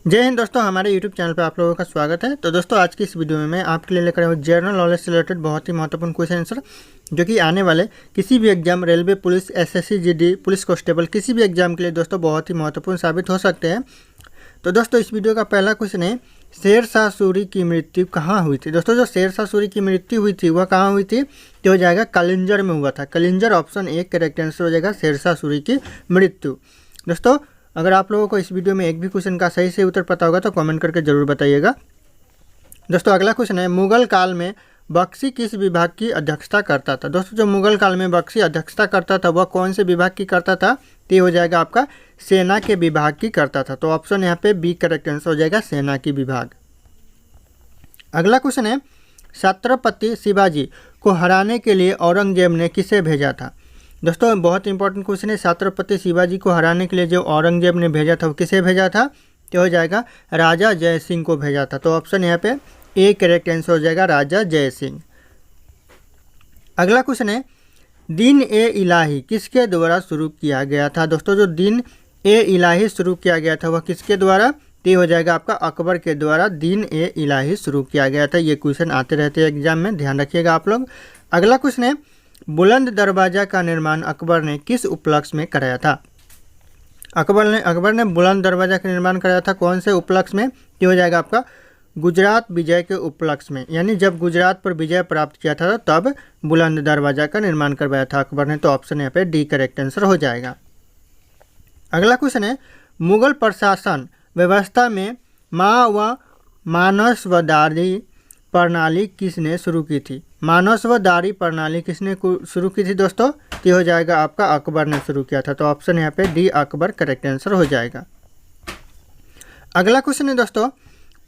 जय हिंद दोस्तों, हमारे YouTube चैनल पर आप लोगों का स्वागत है। तो दोस्तों आज की इस वीडियो में मैं आपके लिए लेकर आया हूँ जनरल नॉलेज से रिलेटेड बहुत ही महत्वपूर्ण क्वेश्चन आंसर, जो कि आने वाले किसी भी exam, railway, police, SSC, GD, police constable, किसी भी एग्जाम के लिए दोस्तों बहुत ही महत्वपूर्ण साबित हो सकते हैं। तो दोस्तों इस वीडियो का पहला क्वेश्चन है, शेर शाह सूरी की मृत्यु कहाँ हुई थी। दोस्तों जो शेर शाह सूरी की मृत्यु हुई थी वह कहाँ हुई थी, तो हो जाएगा कलिंजर में हुआ था। Kalinjar option A correct answer हो जाएगा, शेर शाह सूरी की मृत्यु। दोस्तों अगर आप लोगों को इस वीडियो में एक भी क्वेश्चन का सही से उत्तर पता होगा तो कमेंट करके जरूर बताइएगा। दोस्तों अगला क्वेश्चन है, मुगल काल में बख्शी किस विभाग की अध्यक्षता करता था। दोस्तों जो मुगल काल में बख्शी अध्यक्षता करता था वह कौन से विभाग की करता था, तो ये हो जाएगा आपका सेना के विभाग की करता था। तो ऑप्शन यहाँ पे बी करेक्ट आंसर हो जाएगा, सेना की विभाग। अगला क्वेश्चन है, छत्रपति शिवाजी को हराने के लिए औरंगजेब ने किसे भेजा था। दोस्तों बहुत इंपॉर्टेंट क्वेश्चन है, छत्रपति शिवाजी को हराने के लिए जो औरंगजेब ने भेजा था वो किसे भेजा था, तो हो जाएगा राजा जय सिंह को भेजा था। तो ऑप्शन यहाँ पे ए करेक्ट आंसर हो जाएगा, राजा जय सिंह। अगला क्वेश्चन है, दीन ए इलाही किसके द्वारा शुरू किया गया था। दोस्तों जो दीन ए इलाही शुरू किया गया था वह किसके द्वारा, तो हो जाएगा आपका अकबर के द्वारा दीन ए इलाही शुरू किया गया था। ये क्वेश्चन आते रहते हैं एग्जाम में, ध्यान रखिएगा आप लोग। अगला क्वेश्चन है, बुलंद दरवाजा का निर्माण अकबर ने किस उपलक्ष्य में कराया था। अकबर ने बुलंद दरवाजा का निर्माण कराया था कौन से उपलक्ष्य में, ये हो जाएगा आपका गुजरात विजय के उपलक्ष्य में। यानी जब गुजरात पर विजय प्राप्त किया था तब बुलंद दरवाजा का निर्माण करवाया था अकबर ने। तो ऑप्शन यहाँ पे डी करेक्ट आंसर हो जाएगा। अगला क्वेश्चन है, मुगल प्रशासन व्यवस्था में माँ व मानसवदारी प्रणाली किसने शुरू की थी। मानसवदारी प्रणाली किसने शुरू की थी दोस्तों, तो हो जाएगा आपका अकबर ने शुरू किया था। तो ऑप्शन यहाँ पे डी अकबर करेक्ट आंसर हो जाएगा। अगला क्वेश्चन है दोस्तों,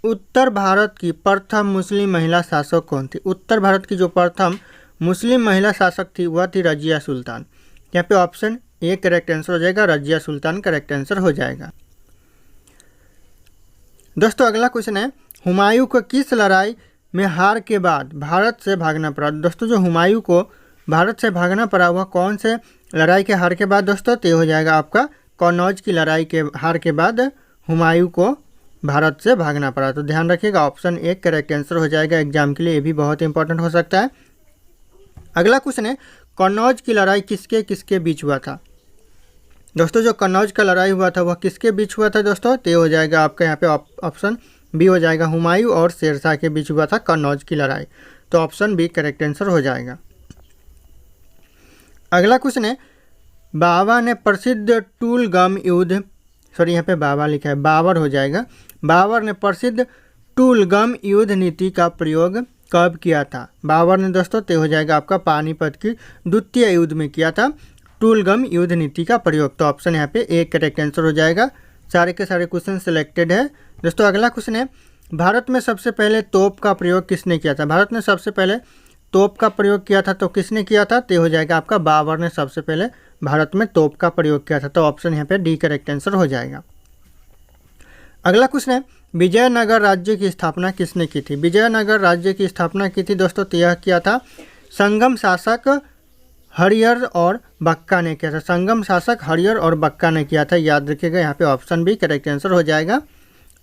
उत्तर भारत की प्रथम मुस्लिम महिला शासक कौन थी। उत्तर भारत की जो प्रथम मुस्लिम महिला शासक थी वह थी रजिया सुल्तान। यहाँ पे ऑप्शन ए करेक्ट आंसर हो जाएगा, रजिया सुल्तान करेक्ट आंसर हो जाएगा। दोस्तों अगला क्वेश्चन है, हुमायूं को किस लड़ाई में हार के बाद भारत से भागना पड़ा। दोस्तों जो हुमायूं को भारत से भागना पड़ा वह कौन से लड़ाई के हार के बाद दोस्तों, तो हो जाएगा आपका कन्नौज की लड़ाई के हार के बाद हुमायूं को भारत से भागना पड़ा। तो ध्यान रखिएगा, ऑप्शन ए करेक्ट आंसर हो जाएगा एग्जाम के लिए, ये भी बहुत इंपॉर्टेंट हो सकता है। अगला क्वेश्चन है, कन्नौज की लड़ाई किसके किसके बीच हुआ था। दोस्तों जो कन्नौज का लड़ाई हुआ था वह किसके बीच हुआ था दोस्तों, तो हो जाएगा आपका यहाँ पे ऑप्शन बी हो जाएगा, हुमायूं और शेरशाह के बीच हुआ था कन्नौज की लड़ाई। तो ऑप्शन बी करेक्ट आंसर हो जाएगा। अगला क्वेश्चन है, बाबा ने प्रसिद्ध टूलगम युद्ध, सॉरी यहाँ पे बाबा लिखा है, बाबर हो जाएगा। बाबर ने प्रसिद्ध टूलगम युद्ध नीति का प्रयोग कब किया था। बाबर ने दोस्तों तो हो जाएगा आपका पानीपत की द्वितीय युद्ध में किया था टूलगम युद्ध नीति का प्रयोग। तो ऑप्शन यहाँ पे ए करेक्ट आंसर हो जाएगा। सारे के सारे क्वेश्चन सिलेक्टेड है। दोस्तों अगला क्वेश्चन है, भारत में सबसे पहले तोप का प्रयोग किसने किया था। भारत में सबसे पहले तोप का प्रयोग किया था तो किसने किया था, तो हो जाएगा आपका बाबर ने सबसे पहले भारत में तोप का प्रयोग किया था। तो ऑप्शन यहाँ पे डी करेक्ट आंसर हो जाएगा। अगला क्वेश्चन है, विजयनगर राज्य की स्थापना किसने की थी। विजयनगर राज्य की स्थापना की थी दोस्तों, तो यह किया था संगम शासक हरियर और बक्का ने किया था। संगम शासक हरियर और बक्का ने किया था, याद रखिएगा। यहाँ पे ऑप्शन बी करेक्ट आंसर हो जाएगा।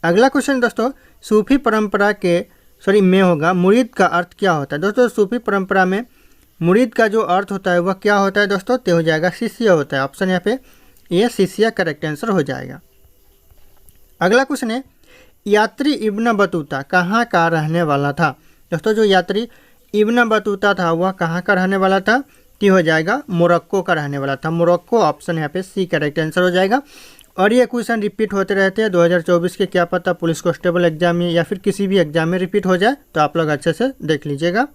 अगला क्वेश्चन दोस्तों, सूफी परंपरा के में होगा मुरीद का अर्थ क्या होता है। दोस्तों सूफी परंपरा में मुरीद का जो अर्थ होता है वह क्या होता है दोस्तों, तो हो जाएगा शिष्य होता है। ऑप्शन यहाँ पे ये शिष्य करेक्ट आंसर हो जाएगा। अगला क्वेश्चन है, यात्री इब्न बतूता कहाँ का रहने वाला था। दोस्तों जो यात्री इब्न बतूता था वह कहाँ का रहने वाला था, तो हो जाएगा मोरक्को का रहने वाला था। मोरक्को, ऑप्शन यहाँ पे सी करेक्ट आंसर हो जाएगा। और ये क्वेश्चन रिपीट होते रहते हैं 2024 के, क्या पता पुलिस कांस्टेबल एग्जाम में या फिर किसी भी एग्जाम में रिपीट हो जाए, तो आप लोग अच्छे से देख लीजिएगा।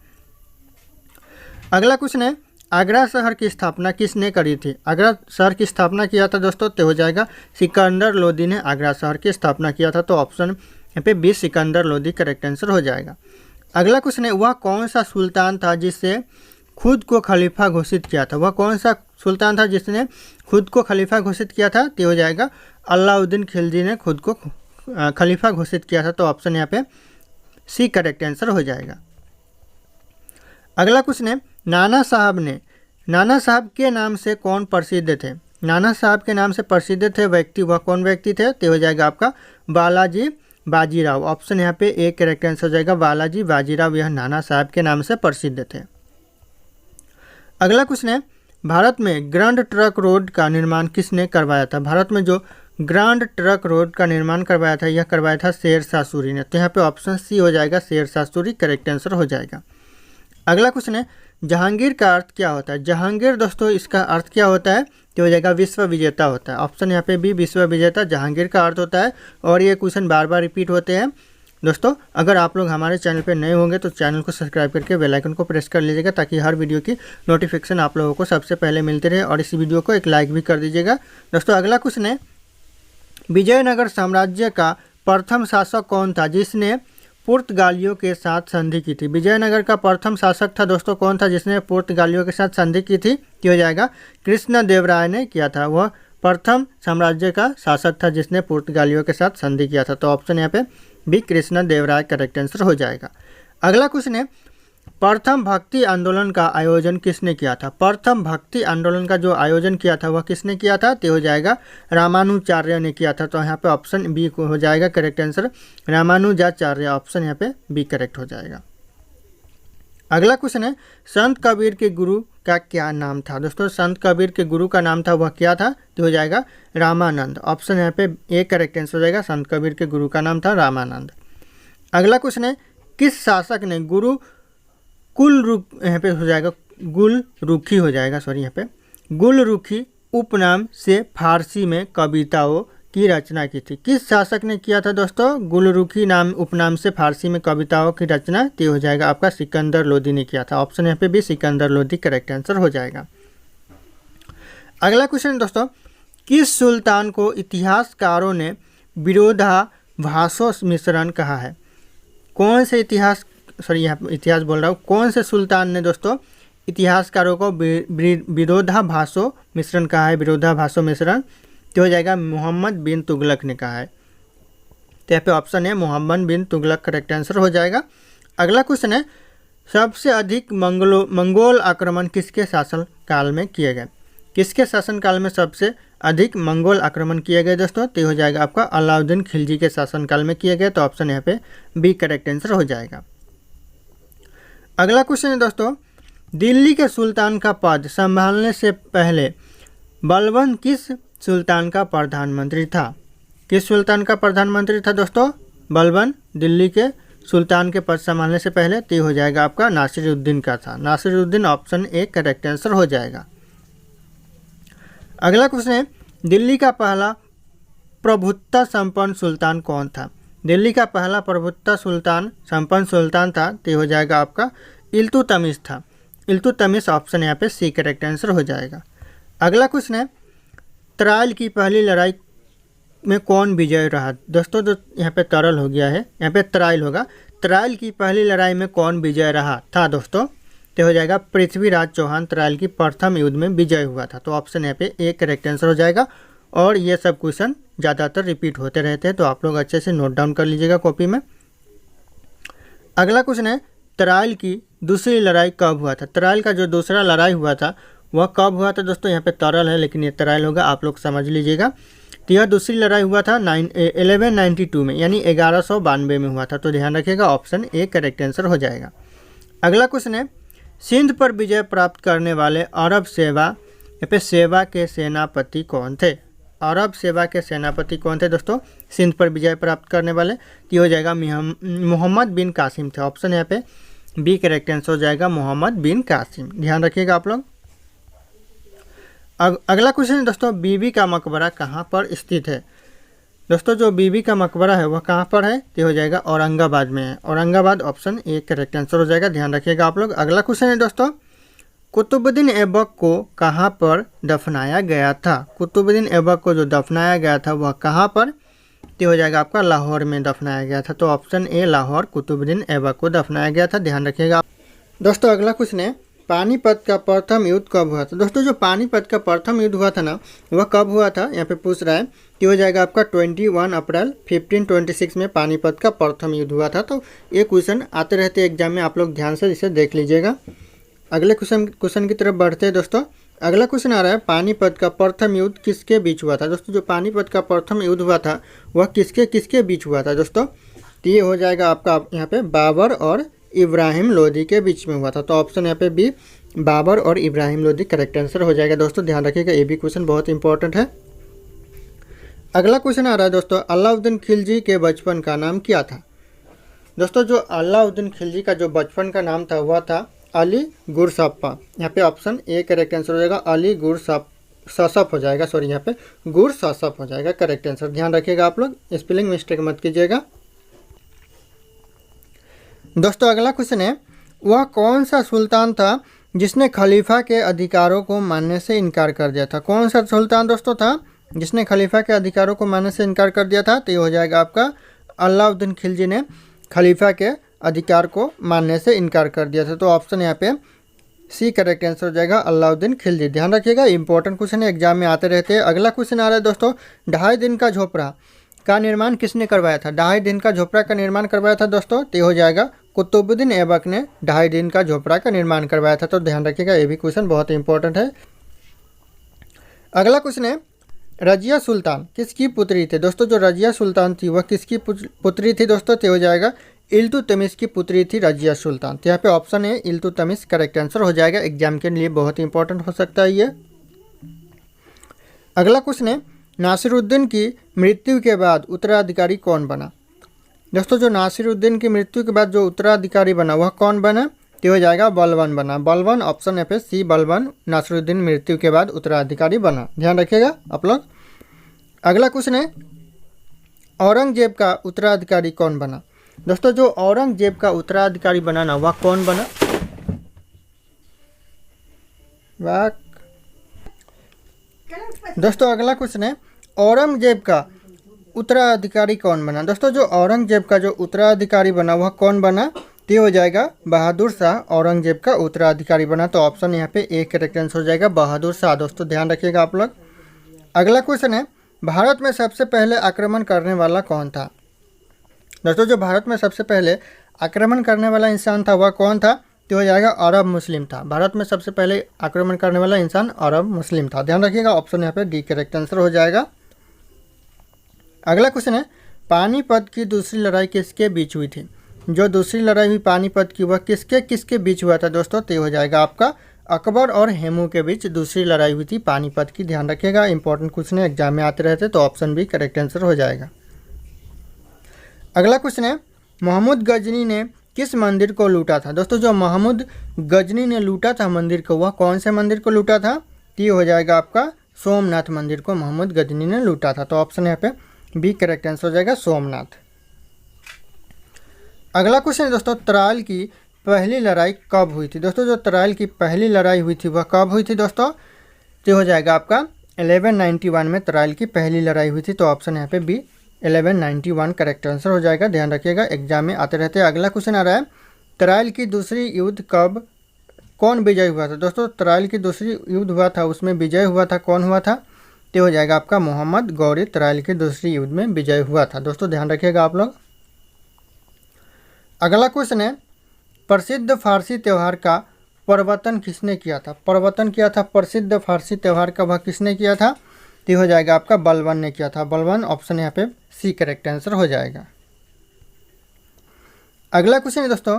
अगला क्वेश्चन है, आगरा शहर की स्थापना किसने करी थी। आगरा शहर की स्थापना किया था दोस्तों, तो हो जाएगा सिकंदर लोदी ने आगरा शहर की स्थापना किया था। तो ऑप्शन यहाँ पे B Sikandar Lodi correct answer हो जाएगा। अगला क्वेश्चन है, वह कौन सा सुल्तान था जिससे खुद को खलीफा घोषित किया था। वह कौन सा सुल्तान था जिसने खुद को खलीफा घोषित किया था, तो हो जाएगा अलाउद्दीन खिलजी ने खुद को खलीफा घोषित किया था। तो ऑप्शन यहाँ पे सी करेक्ट आंसर हो जाएगा। अगला क्वेश्चन है, नाना साहब के नाम से कौन प्रसिद्ध थे। नाना साहब के नाम से प्रसिद्ध थे व्यक्ति, वह कौन व्यक्ति थे? तो हो जाएगा आपका बालाजी बाजीराव। ऑप्शन यहाँ पे ए करेक्ट आंसर हो जाएगा, बालाजी बाजीराव, यह नाना साहब के नाम से प्रसिद्ध थे। अगला क्वेश्चन है, भारत में ग्रैंड ट्रंक रोड का निर्माण किसने करवाया था? भारत में जो ग्रैंड ट्रंक रोड का निर्माण करवाया था, यह करवाया था शेरशाह सूरी ने। तो यहाँ पे ऑप्शन सी हो जाएगा, शेरशाह सूरी करेक्ट आंसर हो जाएगा। अगला क्वेश्चन है, जहांगीर का अर्थ क्या होता है? जहांगीर दोस्तों इसका अर्थ क्या होता है? तो हो जाएगा विश्व विजेता होता है। ऑप्शन यहाँ पे भी विश्व विजेता जहांगीर का अर्थ होता है। और ये क्वेश्चन बार बार रिपीट होते हैं। दोस्तों अगर आप लोग हमारे चैनल पे नए होंगे तो चैनल को सब्सक्राइब करके बेल आइकन को प्रेस कर लीजिएगा, ताकि हर वीडियो की नोटिफिकेशन आप लोगों को सबसे पहले मिलती रहे। और इस वीडियो को एक लाइक भी कर दीजिएगा। दोस्तों अगला क्वेश्चन है, विजयनगर साम्राज्य का प्रथम शासक कौन था जिसने पुर्तगालियों के साथ संधि की थी? विजयनगर का प्रथम शासक था दोस्तों कौन था जिसने पुर्तगालियों के साथ संधि की थी? हो जाएगा कृष्णदेवराय ने किया था। वह प्रथम साम्राज्य का शासक था जिसने पुर्तगालियों के साथ संधि किया था। तो ऑप्शन यहाँ पे भी कृष्णदेवराय करेक्ट आंसर हो जाएगा। अगला क्वेश्चन है, प्रथम भक्ति आंदोलन का आयोजन किसने किया था? प्रथम भक्ति आंदोलन का जो आयोजन किया था वह किसने किया था? तो हो जाएगा रामानुजाचार्य ने किया था। तो यहाँ पे ऑप्शन बी हो जाएगा करेक्ट आंसर, रामानुजाचार्य। ऑप्शन यहाँ पे बी करेक्ट हो जाएगा। अगला क्वेश्चन है, संत कबीर के गुरु का क्या नाम था? दोस्तों संत कबीर के गुरु का नाम था वह क्या था? तो हो जाएगा रामानंद। ऑप्शन यहाँ पे ए करेक्ट आंसर हो जाएगा, संत कबीर के गुरु का नाम था रामानंद। अगला क्वेश्चन है, किस शासक ने गुरु यहाँ पे हो जाएगा गुलरुखी हो जाएगा, सॉरी यहाँ पे गुलरुखी उपनाम से फारसी में कविताओं की रचना की थी? किस शासक ने किया था दोस्तों गुलरुखी नाम उपनाम से फारसी में कविताओं की रचना? तो हो जाएगा आपका सिकंदर लोदी ने किया था। ऑप्शन यहाँ पे भी सिकंदर लोदी करेक्ट आंसर हो जाएगा। अगला क्वेश्चन दोस्तों, किस सुल्तान को इतिहासकारों ने विरोधाभासों मिश्रण कहा है? कौन से इतिहास बोल रहा हूँ, कौन से सुल्तान ने दोस्तों इतिहासकारों को विरोधाभासों मिश्रण कहा है? विरोधाभासों मिश्रण तो हो जाएगा मोहम्मद बिन तुगलक ने कहा है। तो यहाँ पे ऑप्शन है मोहम्मद बिन तुगलक करेक्ट आंसर हो जाएगा। अगला क्वेश्चन है, सबसे अधिक मंगोल आक्रमण किसके शासन काल में किए गए? किसके शासन काल में सबसे अधिक मंगोल आक्रमण किए गए दोस्तों? तो हो जाएगा आपका अलाउद्दीन खिलजी के शासनकाल में किए गए। तो ऑप्शन यहाँ पे बी करेक्ट आंसर हो जाएगा। अगला क्वेश्चन है दोस्तों, दिल्ली के सुल्तान का पद संभालने से पहले बलबन किस सुल्तान का प्रधानमंत्री था? किस सुल्तान का प्रधानमंत्री था दोस्तों? बलबन दिल्ली के सुल्तान के पद संभालने से पहले तो हो जाएगा आपका नासिरुद्दीन का था। Nasiruddin option A correct answer हो जाएगा। अगला क्वेश्चन है, दिल्ली का पहला प्रभुत्व संपन्न सुल्तान कौन था? दिल्ली का पहला प्रभुत्व संपन्न सुल्तान था तो हो जाएगा आपका इल्तुतमिश था। इल्तुतमिश ऑप्शन यहाँ पे सी करेक्ट आंसर हो जाएगा। अगला क्वेश्चन है, तराइल की पहली लड़ाई में कौन विजय रहा? दोस्तों जो यहाँ पे तरल हो गया है, यहाँ पे तराइल होगा। तराइल की पहली लड़ाई में कौन विजय रहा था दोस्तों? तो हो जाएगा पृथ्वीराज चौहान तराइल की प्रथम युद्ध में विजय हुआ था। तो ऑप्शन यहाँ पे ए करेक्ट आंसर हो जाएगा। और ये सब क्वेश्चन ज़्यादातर रिपीट होते रहते हैं, तो आप लोग अच्छे से नोट डाउन कर लीजिएगा कॉपी में। अगला क्वेश्चन है, तराइल की दूसरी लड़ाई कब हुआ था? तराइल का जो दूसरा लड़ाई हुआ था वह कब हुआ था दोस्तों? यहाँ पे तरल है लेकिन ये तराइल होगा, आप लोग समझ लीजिएगा। तो यह दूसरी लड़ाई हुआ था 1192 में, यानी 1192 में हुआ था। तो ध्यान रखिएगा, ऑप्शन ए करेक्ट आंसर हो जाएगा। अगला क्वेश्चन है, सिंध पर विजय प्राप्त करने वाले अरब सेवा के सेनापति कौन थे? अरब सेवा के सेनापति कौन थे दोस्तों सिंध पर विजय प्राप्त करने वाले? तो हो जाएगा मोहम्मद बिन कासिम थे। ऑप्शन यहाँ पे बी करेक्ट आंसर हो जाएगा, मोहम्मद बिन कासिम। ध्यान रखिएगा आप लोग। अगला क्वेश्चन है दोस्तों, बीबी का मकबरा कहाँ पर स्थित है? दोस्तों जो बीबी का मकबरा है वह कहाँ पर है? तो हो जाएगा औरंगाबाद में है। Aurangabad option A correct answer हो जाएगा। ध्यान रखिएगा आप लोग। अगला क्वेश्चन है दोस्तों, कुतुबुद्दीन ऐबक को कहाँ पर दफनाया गया था? कुतुबुद्दीन ऐबक को जो दफनाया गया था वह कहाँ पर? तो हो जाएगा आपका लाहौर में दफनाया गया था। तो ऑप्शन ए लाहौर कुतुबुद्दीन ऐबक को दफनाया गया था। ध्यान रखिएगा दोस्तों। अगला क्वेश्चन है, पानीपत का प्रथम युद्ध कब हुआ था? दोस्तों जो पानीपत का प्रथम युद्ध हुआ था ना वह कब हुआ था यहाँ पे पूछ रहा है। तो हो जाएगा आपका 21 अप्रैल 1526 में पानीपत का प्रथम युद्ध हुआ था। तो ये क्वेश्चन आते रहते एग्जाम में, आप लोग ध्यान से इसे देख लीजिएगा। अगले क्वेश्चन की तरफ बढ़ते हैं दोस्तों। अगला क्वेश्चन आ रहा है, पानीपत का प्रथम युद्ध किसके बीच हुआ था। दोस्तों जो पानीपत का प्रथम युद्ध हुआ था वह किसके किसके बीच हुआ था दोस्तों। तो ये हो जाएगा आपका यहाँ पे बाबर और इब्राहिम लोदी के बीच में हुआ था। तो ऑप्शन यहाँ पे बी, बाबर और इब्राहिम लोदी करेक्ट आंसर हो जाएगा। दोस्तों ध्यान रखिएगा, ये भी क्वेश्चन बहुत इंपॉर्टेंट है। अगला क्वेश्चन आ रहा है दोस्तों, अलाउद्दीन खिलजी के बचपन का नाम क्या था। दोस्तों जो अलाउद्दीन खिलजी का जो बचपन का नाम था वह था अली गुरसप्पा। यहाँ पे ऑप्शन ए करेक्ट आंसर हो जाएगा, अली गुरसप हो जाएगा, सॉरी यहाँ पे गुरसप हो जाएगा करेक्ट आंसर। ध्यान रखिएगा आप लोग, स्पेलिंग मिस्टेक मत कीजिएगा। दोस्तों अगला क्वेश्चन है, वह कौन सा सुल्तान था जिसने खलीफा के अधिकारों को मानने से इनकार कर दिया था। कौन सा सुल्तान दोस्तों था जिसने खलीफा के अधिकारों को मानने से इनकार कर दिया था। तो ये हो जाएगा आपका अलाउद्दीन खिलजी ने खलीफा के अधिकार को मानने से इनकार कर दिया था। तो ऑप्शन यहाँ पे सी करेक्ट आंसर हो जाएगा, अलाउद्दीन खिलजी। ध्यान रखिएगा, इंपॉर्टेंट क्वेश्चन है, एग्जाम में आते रहते हैं। अगला क्वेश्चन आ रहा है दोस्तों, 2.5 दिन का झोपड़ा का निर्माण किसने करवाया था। 2.5 दिन का झोपड़ा का निर्माण करवाया था दोस्तों। तो हो जाएगा कुतुबुद्दीन ऐबक ने 2.5 दिन का झोपड़ा का निर्माण करवाया था। तो ध्यान रखिएगा, ये भी क्वेश्चन बहुत इंपॉर्टेंट है। अगला क्वेश्चन है, रजिया सुल्तान किसकी पुत्री थी। दोस्तों जो रजिया सुल्तान थी वह किसकी पुत्री थी दोस्तों। तो हो जाएगा इल्तुतमिश की पुत्री थी रजिया सुल्तान। तो यहाँ पे ऑप्शन है इल्तुतमिश करेक्ट आंसर हो जाएगा, एग्जाम के लिए बहुत इंपॉर्टेंट हो सकता है ये। अगला क्वेश्चन है, नासिरुद्दीन की मृत्यु के बाद उत्तराधिकारी कौन बना। दोस्तों जो नासिरुद्दीन की मृत्यु के बाद जो उत्तराधिकारी बना वह कौन बना। तो हो जाएगा बलबन बना, बलबन ऑप्शन है पे सी, बलबन नासिरुद्दीन मृत्यु के बाद उत्तराधिकारी बना। ध्यान रखिएगा आप लोग। अगला क्वेश्चन है, औरंगजेब का उत्तराधिकारी कौन बना। दोस्तों जो औरंगजेब का उत्तराधिकारी बनाना वह कौन बना। दोस्तों अगला क्वेश्चन है, औरंगजेब का उत्तराधिकारी कौन बना। दोस्तों जो औरंगजेब का जो उत्तराधिकारी बना वह कौन बना। तो हो जाएगा बहादुर शाह औरंगजेब का उत्तराधिकारी बना। तो ऑप्शन यहाँ पे ए करेक्ट आंसर हो जाएगा, बहादुर शाह। दोस्तों ध्यान रखिएगा आप लोग। अगला क्वेश्चन है, भारत में सबसे पहले आक्रमण करने वाला कौन था। दोस्तों जो भारत में सबसे पहले आक्रमण करने वाला इंसान था वह कौन था। तो हो जाएगा अरब मुस्लिम था। भारत में सबसे पहले आक्रमण करने वाला इंसान अरब मुस्लिम था। ध्यान रखिएगा, ऑप्शन यहाँ पे डी करेक्ट आंसर हो जाएगा। अगला क्वेश्चन है, पानीपत की दूसरी लड़ाई किसके बीच हुई थी। जो दूसरी लड़ाई हुई पानीपत की वह किसके किसके बीच हुआ था दोस्तों। तो हो जाएगा आपका अकबर और हेमू के बीच दूसरी लड़ाई हुई थी पानीपत की। ध्यान रखिएगा, इंपॉर्टेंट क्वेश्चन है, एग्जाम में आते रहते। तो ऑप्शन बी करेक्ट आंसर हो जाएगा। अगला क्वेश्चन है, मोहम्मद गजनी ने किस मंदिर को लूटा था। दोस्तों जो मोहम्मद गजनी ने लूटा था मंदिर को वह कौन से मंदिर को लूटा था। तो ये हो जाएगा आपका सोमनाथ मंदिर को मोहम्मद गजनी ने लूटा था। तो ऑप्शन यहाँ पे बी करेक्ट आंसर हो जाएगा, सोमनाथ। अगला क्वेश्चन है दोस्तों, तराइल की पहली लड़ाई कब हुई थी। दोस्तों जो तराइल की पहली लड़ाई हुई थी वह कब हुई थी दोस्तों। तो हो जाएगा आपका 1191 में तराइल की पहली लड़ाई हुई थी। तो ऑप्शन यहाँ पे बी 1191 करेक्ट आंसर हो जाएगा। ध्यान रखिएगा, एग्जाम में आते रहते हैं। अगला क्वेश्चन आ रहा है, तराइल की दूसरी युद्ध कब कौन विजय हुआ था। दोस्तों तराइल की दूसरी युद्ध हुआ था उसमें विजय हुआ था, कौन हुआ था। तो हो जाएगा आपका मोहम्मद गौरी तराइल की दूसरी युद्ध में विजय हुआ था। दोस्तों ध्यान रखिएगा आप लोग। अगला क्वेश्चन है, प्रसिद्ध फारसी त्यौहार का प्रवर्तन किसने किया था। प्रवर्तन किया था प्रसिद्ध फारसी त्यौहार का वह किसने किया था। तो हो जाएगा आपका बलबन ने किया था, बलबन ऑप्शन यहाँ पे सी करेक्ट आंसर हो जाएगा। अगला क्वेश्चन है दोस्तों,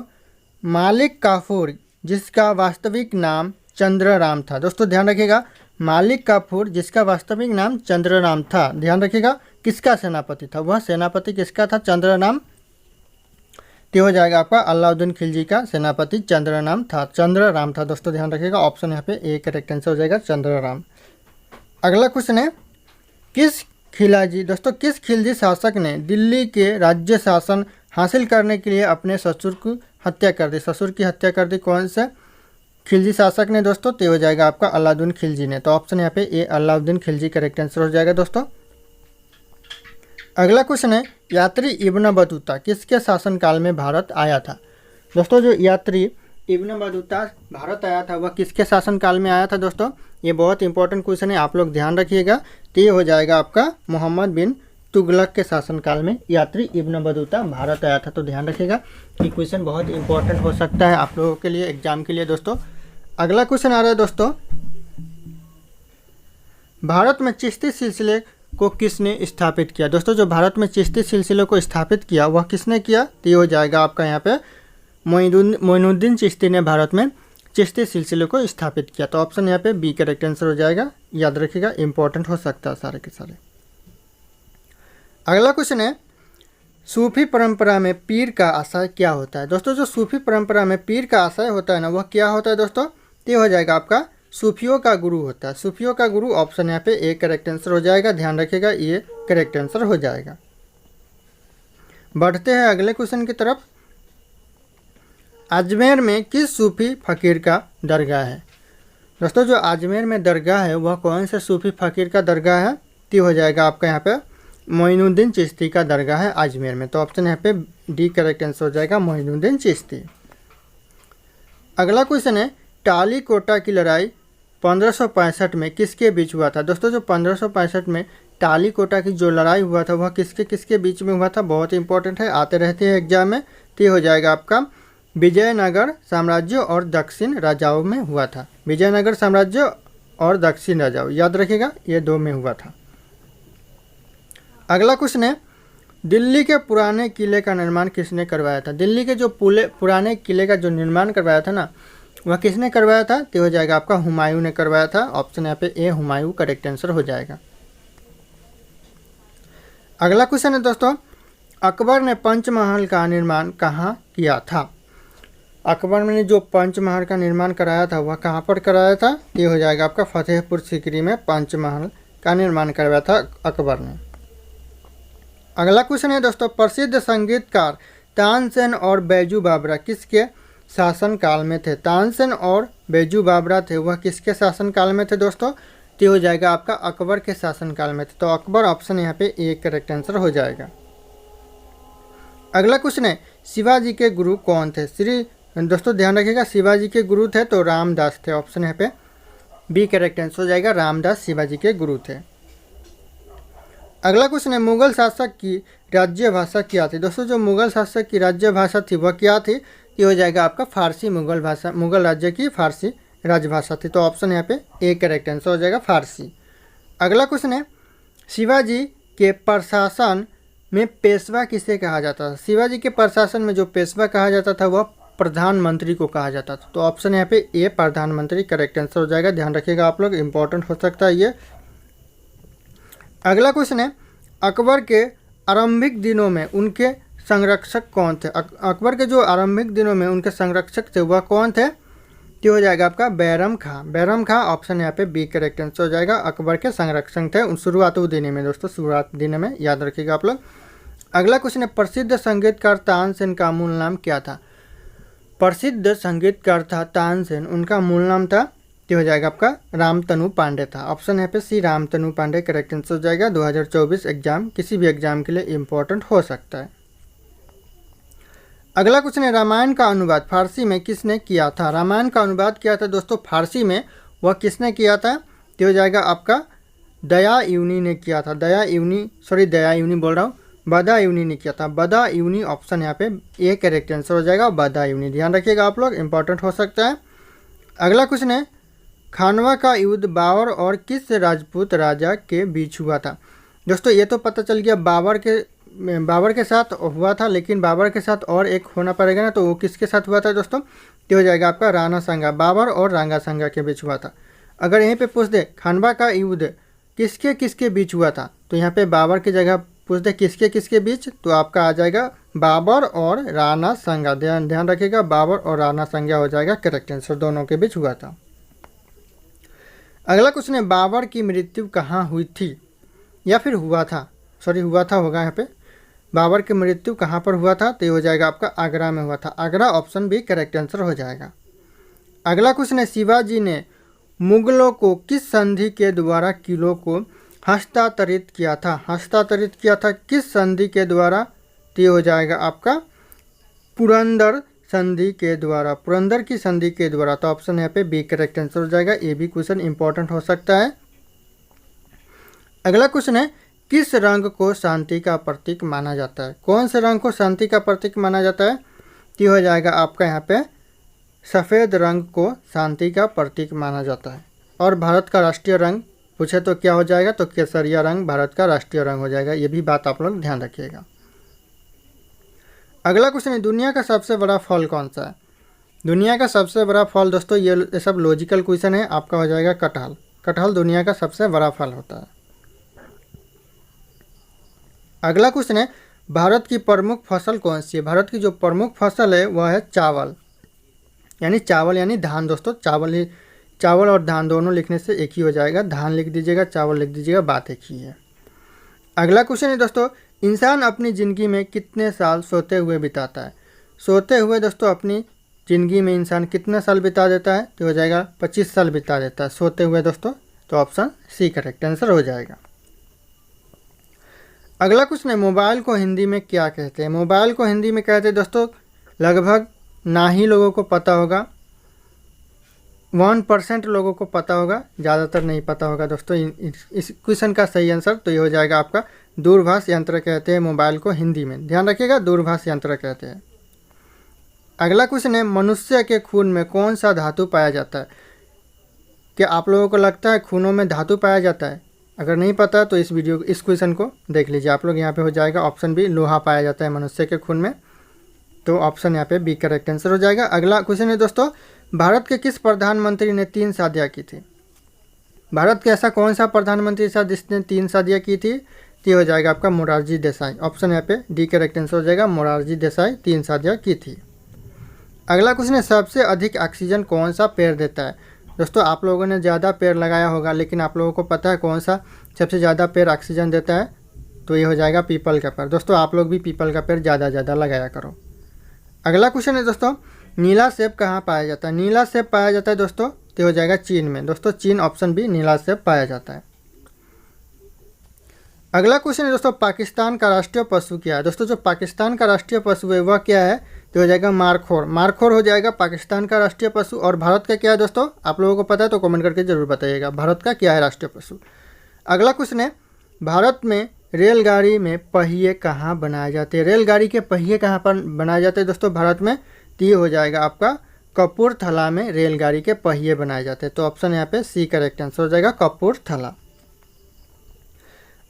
मालिक काफूर जिसका वास्तविक नाम चंद्रराम था। दोस्तों ध्यान रखिएगा, मालिक काफूर जिसका वास्तविक नाम चंद्रराम था। ध्यान रखिएगा, किसका सेनापति था वह सेनापति किसका था, चंद्रराम। तो हो जाएगा आपका अलाउद्दीन खिलजी का सेनापति चंद्रराम था। दोस्तों ध्यान रखिएगा, ऑप्शन यहाँ पे ए करेक्ट आंसर हो जाएगा, चंद्रराम। अगला क्वेश्चन है, किस खिलजी शासक ने दिल्ली के राज्य शासन हासिल करने के लिए अपने ससुर की हत्या कर दी। ससुर की हत्या कर दी कौन से खिलजी शासक ने दोस्तों। तो हो जाएगा आपका अलाउद्दीन खिलजी ने। तो ऑप्शन यहाँ पे ए अलाउद्दीन खिलजी करेक्ट आंसर हो जाएगा दोस्तों। अगला क्वेश्चन है, यात्री इब्न बतूता किसके शासनकाल में भारत आया था। दोस्तों जो यात्री इब्न बतूता भारत आया था वह किसके शासनकाल में आया था दोस्तों। ये बहुत इंपॉर्टेंट क्वेश्चन है, आप लोग ध्यान रखिएगा। तो ये हो जाएगा आपका मोहम्मद बिन तुगलक के शासनकाल में यात्री इब्न बतूता भारत आया था। तो ध्यान रखिएगा, ये क्वेश्चन बहुत इंपॉर्टेंट हो सकता है आप लोगों के लिए एग्जाम के लिए दोस्तों। अगला क्वेश्चन आ रहा है दोस्तों, भारत में चिश्ती सिलसिले को किसने स्थापित किया? दोस्तों जो भारत में चिश्ती सिलसिले को स्थापित किया वह किसने किया? तो ये हो जाएगा आपका यहाँ पे मोइनुद्दीन चिश्ती ने भारत में चिश्ती सिलसिले को स्थापित किया। तो ऑप्शन यहाँ पे बी करेक्ट आंसर हो जाएगा। याद रखिएगा, इंपॉर्टेंट हो सकता है सारे के सारे। अगला क्वेश्चन है, सूफी परंपरा में पीर का आशय क्या होता है? दोस्तों जो सूफी परंपरा में पीर का आशय होता है ना, वह क्या होता है दोस्तों? ये हो जाएगा आपका सूफियों का गुरु होता है। सूफियों का गुरु, ऑप्शन यहाँ पे ए करेक्ट आंसर हो जाएगा। ध्यान रखिएगा, ये करेक्ट आंसर हो जाएगा। बढ़ते हैं अगले क्वेश्चन की तरफ। अजमेर में किस सूफी फकीर का दरगाह है? दोस्तों जो अजमेर में दरगाह है वह कौन से सूफी फकीर का दरगाह है? तो हो जाएगा आपका यहाँ पे मोइनुद्दीन चिश्ती का दरगाह है अजमेर में। तो ऑप्शन यहाँ पे डी करेक्ट आंसर हो जाएगा, मोइनुद्दीन चिश्ती। अगला क्वेश्चन है, टाली कोटा की लड़ाई 1565 में किसके बीच हुआ था? दोस्तों जो 1565 में टाली कोटा की जो लड़ाई हुआ था वह किसके किसके बीच में हुआ था? बहुत इंपॉर्टेंट है, आते रहते हैं एग्जाम में। तो ये हो जाएगा आपका विजयनगर साम्राज्य और दक्षिण राजाओं में हुआ था। विजयनगर साम्राज्य और दक्षिण राजाओं, याद रखिएगा, ये दो में हुआ था। अगला क्वेश्चन है, दिल्ली के पुराने किले का निर्माण किसने करवाया था? दिल्ली के जो पुराने किले का जो निर्माण करवाया था ना, वह किसने करवाया था? तो हो जाएगा आपका हुमायूं ने करवाया था। ऑप्शन यहाँ पे ए हुमायूं करेक्ट आंसर हो जाएगा। अगला क्वेश्चन है दोस्तों, अकबर ने पंचमहल का निर्माण कहाँ किया था? अकबर ने जो पंचमहल का निर्माण कराया था वह कहाँ पर कराया था? ये हो जाएगा आपका फतेहपुर सीकरी में पंचमहल का निर्माण करवाया था अकबर ने। अगला क्वेश्चन है दोस्तों, प्रसिद्ध संगीतकार तानसेन और बैजू बावरा किसके शासन काल में थे? तानसेन और बैजू बावरा थे, वह किसके शासन काल में थे दोस्तों? तो हो जाएगा आपका अकबर के शासन काल में थे। तो अकबर, ऑप्शन यहाँ पे ए करेक्ट आंसर हो जाएगा। अगला क्वेश्चन है, शिवाजी के गुरु कौन थे? दोस्तों ध्यान रखिएगा, शिवाजी के गुरु थे तो रामदास थे। ऑप्शन यहाँ पे बी करेक्ट आंसर हो जाएगा, रामदास शिवाजी के गुरु थे। अगला क्वेश्चन है, मुगल शासक की राज्य भाषा क्या थी? दोस्तों जो मुगल शासक की राज्य भाषा थी वह क्या थी? ये हो जाएगा आपका फारसी मुगल भाषा, मुगल राज्य की फारसी राजभाषा थी। तो ऑप्शन यहाँ पे ए करेक्ट आंसर हो जाएगा, फारसी। अगला क्वेश्चन है, शिवाजी के प्रशासन में पेशवा किसे कहा जाता था? शिवाजी के प्रशासन में जो पेशवा कहा जाता था वह प्रधानमंत्री को कहा जाता था। तो ऑप्शन यहाँ पे ए प्रधानमंत्री करेक्ट आंसर हो जाएगा। ध्यान रखिएगा आप लोग, इंपॉर्टेंट हो सकता है ये। अगला क्वेश्चन है, अकबर के आरंभिक दिनों में उनके संरक्षक कौन थे? अकबर के जो आरंभिक दिनों में उनके संरक्षक थे वह कौन थे? तो हो जाएगा आपका बैरम खां। बैरम खां, ऑप्शन यहाँ पे बी करेक्ट आंसर हो जाएगा। अकबर के संरक्षक थे शुरुआती दिन में दोस्तों, शुरुआत दिन में, याद रखिएगा आप लोग। अगला क्वेश्चन है, प्रसिद्ध संगीतकार तानसेन का मूल नाम क्या था? प्रसिद्ध संगीतकार था तानसेन, उनका मूल नाम था, तो हो जाएगा आपका रामतनु पांडे था। ऑप्शन यहाँ पे सी रामतनु पांडे करेक्ट आंसर हो जाएगा। 2024 एग्जाम, किसी भी एग्जाम के लिए इंपॉर्टेंट हो सकता है। अगला क्वेश्चन है, रामायण का अनुवाद फारसी में किसने किया था? रामायण का अनुवाद किया था दोस्तों फारसी में, वह किसने किया था? तो हो जाएगा आपका बदायूनी ने किया था। दयायूनी बोल रहा हूँ, बदायूनी ने किया था। बदायूनी, ऑप्शन यहाँ पे ए करेक्ट आंसर हो जाएगा, बदायूनी। ध्यान रखिएगा आप लोग, इंपॉर्टेंट हो सकता है। अगला क्वेश्चन है, खानवा का युद्ध बाबर और किस राजपूत राजा के बीच हुआ था? दोस्तों ये तो पता चल गया बाबर के साथ हुआ था, लेकिन बाबर के साथ और एक होना पड़ेगा ना, तो वो किसके साथ हुआ था दोस्तों? तो हो जाएगा आपका राणा सांगा। बाबर और राणा सांगा के बीच हुआ था। अगर यहीं पे पूछ दे खानवा का युद्ध किसके किसके बीच हुआ था, तो यहाँ पे बाबर की जगह पूछ दे किसके किसके बीच, तो आपका आ जाएगा बाबर और राणा सांगा। ध्यान रखिएगा, बाबर और राणा सांगा हो जाएगा करेक्ट आंसर, दोनों के बीच हुआ था। अगला क्वेश्चन है, बाबर की मृत्यु कहाँ हुई थी या फिर हुआ था? हुआ था होगा यहाँ पे। बाबर की मृत्यु कहाँ पर हुआ था? तो ये हो जाएगा आपका आगरा में हुआ था। Agra, option B correct answer हो जाएगा। अगला क्वेश्चन है, शिवाजी ने मुगलों को किस संधि के द्वारा किलों को हस्तांतरित किया था? हस्तांतरित किया था किस संधि के द्वारा? तो ये हो जाएगा आपका पुरंदर संधि के द्वारा, पुरंदर की संधि के द्वारा। तो ऑप्शन यहाँ पे बी करेक्ट आंसर हो जाएगा। ये भी क्वेश्चन इंपॉर्टेंट हो सकता है। अगला क्वेश्चन है, किस रंग को शांति का प्रतीक माना जाता है? कौन से रंग को शांति का प्रतीक माना जाता है? तो हो जाएगा आपका यहाँ पे सफ़ेद रंग को शांति का प्रतीक माना जाता है। और भारत का राष्ट्रीय रंग पूछे तो क्या हो जाएगा, तो केसरिया रंग भारत का राष्ट्रीय रंग हो जाएगा। ये भी बात आप लोग ध्यान रखिएगा। अगला क्वेश्चन है, दुनिया का सबसे बड़ा फल कौन सा है? दुनिया का सबसे बड़ा फल दोस्तों, ये सब लॉजिकल क्वेश्चन है, आपका हो जाएगा कटहल। कटहल दुनिया का सबसे बड़ा फल होता है। अगला क्वेश्चन है, भारत की प्रमुख फसल कौन सी है? भारत की जो प्रमुख फसल है वह है चावल यानी धान दोस्तों। चावल और धान दोनों लिखने से एक ही हो जाएगा, धान लिख दीजिएगा, चावल लिख दीजिएगा, बात एक ही है। अगला क्वेश्चन है दोस्तों, इंसान अपनी ज़िंदगी में कितने साल सोते हुए बिताता है? सोते हुए दोस्तों अपनी ज़िंदगी में इंसान कितने साल बिता देता है? तो हो जाएगा 25 साल बिता देता है सोते हुए दोस्तों। तो ऑप्शन सी करेक्ट आंसर हो जाएगा। अगला क्वेश्चन है, मोबाइल को हिंदी में क्या कहते हैं? मोबाइल को हिंदी में कहते हैं दोस्तों, लगभग ना ही लोगों को पता होगा, 1% लोगों को पता होगा, ज़्यादातर नहीं पता होगा दोस्तों। इस क्वेश्चन का सही आंसर तो ये हो जाएगा आपका दूरभाष यंत्र कहते हैं मोबाइल को हिंदी में, ध्यान रखिएगा, दूरभाष यंत्र कहते हैं। अगला क्वेश्चन है, मनुष्य के खून में कौन सा धातु पाया जाता है? क्या आप लोगों को लगता है खूनों में धातु पाया जाता है? अगर नहीं पता तो इस क्वेश्चन को देख लीजिए आप लोग। यहाँ पे हो जाएगा ऑप्शन बी, लोहा पाया जाता है मनुष्य के खून में। तो ऑप्शन यहाँ पे बी करेक्ट आंसर हो जाएगा। अगला क्वेश्चन है दोस्तों, भारत के किस प्रधानमंत्री ने 3 शादियाँ की थी? भारत के ऐसा कौन सा प्रधानमंत्री था जिसने 3 शादियाँ की थी? ये हो जाएगा आपका मोरारजी देसाई। ऑप्शन यहाँ पे डी करेक्ट आंसर हो जाएगा, मोरारजी देसाई 3 शादियाँ की थी। अगला क्वेश्चन है, सबसे अधिक ऑक्सीजन कौन सा पेड़ देता है? दोस्तों आप लोगों ने ज़्यादा पेड़ लगाया होगा, लेकिन आप लोगों को पता है कौन सा सबसे ज़्यादा पेड़ ऑक्सीजन देता है? तो ये हो जाएगा पीपल का पेड़। दोस्तों आप लोग भी पीपल का पेड़ ज़्यादा लगाया करो। अगला क्वेश्चन है दोस्तों, नीला सेब कहाँ पाया जाता है? नीला सेब पाया जाता है दोस्तों, तो हो जाएगा चीन में। दोस्तों चीन, ऑप्शन बी, नीला सेब पाया जाता है। अगला क्वेश्चन है दोस्तों, पाकिस्तान का राष्ट्रीय पशु क्या है? दोस्तों जो पाकिस्तान का राष्ट्रीय पशु है वह क्या है? तो हो जाएगा मारखोर। मारखोर हो जाएगा पाकिस्तान का राष्ट्रीय पशु। और भारत का क्या है दोस्तों? आप लोगों को पता है तो कमेंट करके जरूर बताइएगा, भारत का क्या है राष्ट्रीय पशु। अगला क्वेश्चन है, भारत में रेलगाड़ी में पहिए कहाँ बनाए जाते हैं? रेलगाड़ी के पहिए कहाँ पर बनाए जाते हैं दोस्तों भारत में? तो ये हो जाएगा आपका कपूरथला में रेलगाड़ी के पहिए बनाए जाते हैं। तो ऑप्शन यहाँ पे सी करेक्ट आंसर हो जाएगा, कपूरथला।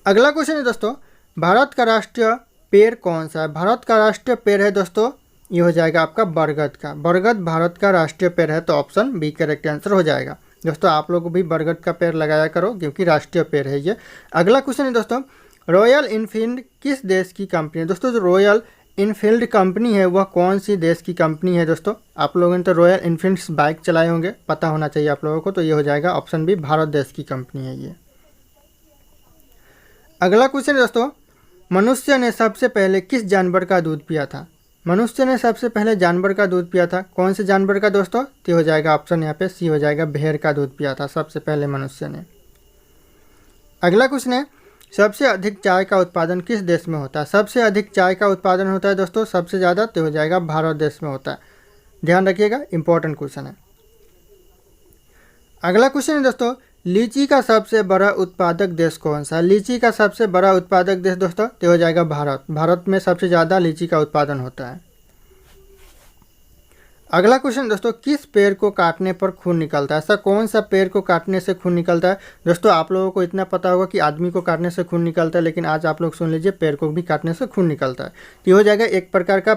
अगला क्वेश्चन है दोस्तों, भारत का राष्ट्रीय पेड़ कौन सा है? भारत का राष्ट्रीय पेड़ है दोस्तों, ये हो जाएगा आपका बरगद का। बरगद भारत का राष्ट्रीय पेड़ है, तो ऑप्शन बी करेक्ट आंसर हो जाएगा। दोस्तों आप लोग भी बरगद का पेड़ लगाया करो क्योंकि राष्ट्रीय पेड़ है ये। अगला क्वेश्चन है दोस्तों, रॉयल इनफील्ड किस देश की कंपनी है? दोस्तों जो रॉयल इनफील्ड कंपनी है वह कौन सी देश की कंपनी है? दोस्तों आप लोगों ने तो रॉयल इनफील्ड बाइक चलाए होंगे, पता होना चाहिए आप लोगों को। तो ये हो जाएगा ऑप्शन बी, भारत देश की कंपनी है ये। अगला क्वेश्चन है दोस्तों, मनुष्य ने सबसे पहले किस जानवर का दूध पिया था? मनुष्य ने सबसे पहले जानवर का दूध पिया था, कौन से जानवर का दोस्तों? तो हो जाएगा ऑप्शन यहाँ पे सी हो जाएगा, भेड़ का दूध पिया था सबसे पहले मनुष्य ने। अगला क्वेश्चन है, सबसे अधिक चाय का उत्पादन किस देश में होता है? सबसे अधिक चाय का उत्पादन होता है दोस्तों सबसे ज़्यादा, तो हो जाएगा भारत देश में होता है, ध्यान रखिएगा, इंपॉर्टेंट क्वेश्चन है। अगला क्वेश्चन है दोस्तों, लीची का सबसे बड़ा उत्पादक देश कौन सा है? लीची का सबसे बड़ा उत्पादक देश दोस्तों तो हो जाएगा भारत। भारत में सबसे ज़्यादा लीची का उत्पादन होता है। अगला क्वेश्चन दोस्तों, किस पेड़ को काटने पर खून निकलता है? ऐसा कौन सा पेड़ को काटने से खून निकलता है? दोस्तों आप लोगों को इतना पता होगा कि आदमी को काटने से खून निकलता है, लेकिन आज आप लोग सुन लीजिए, पेड़ को भी काटने से खून निकलता है। तो हो जाएगा एक प्रकार का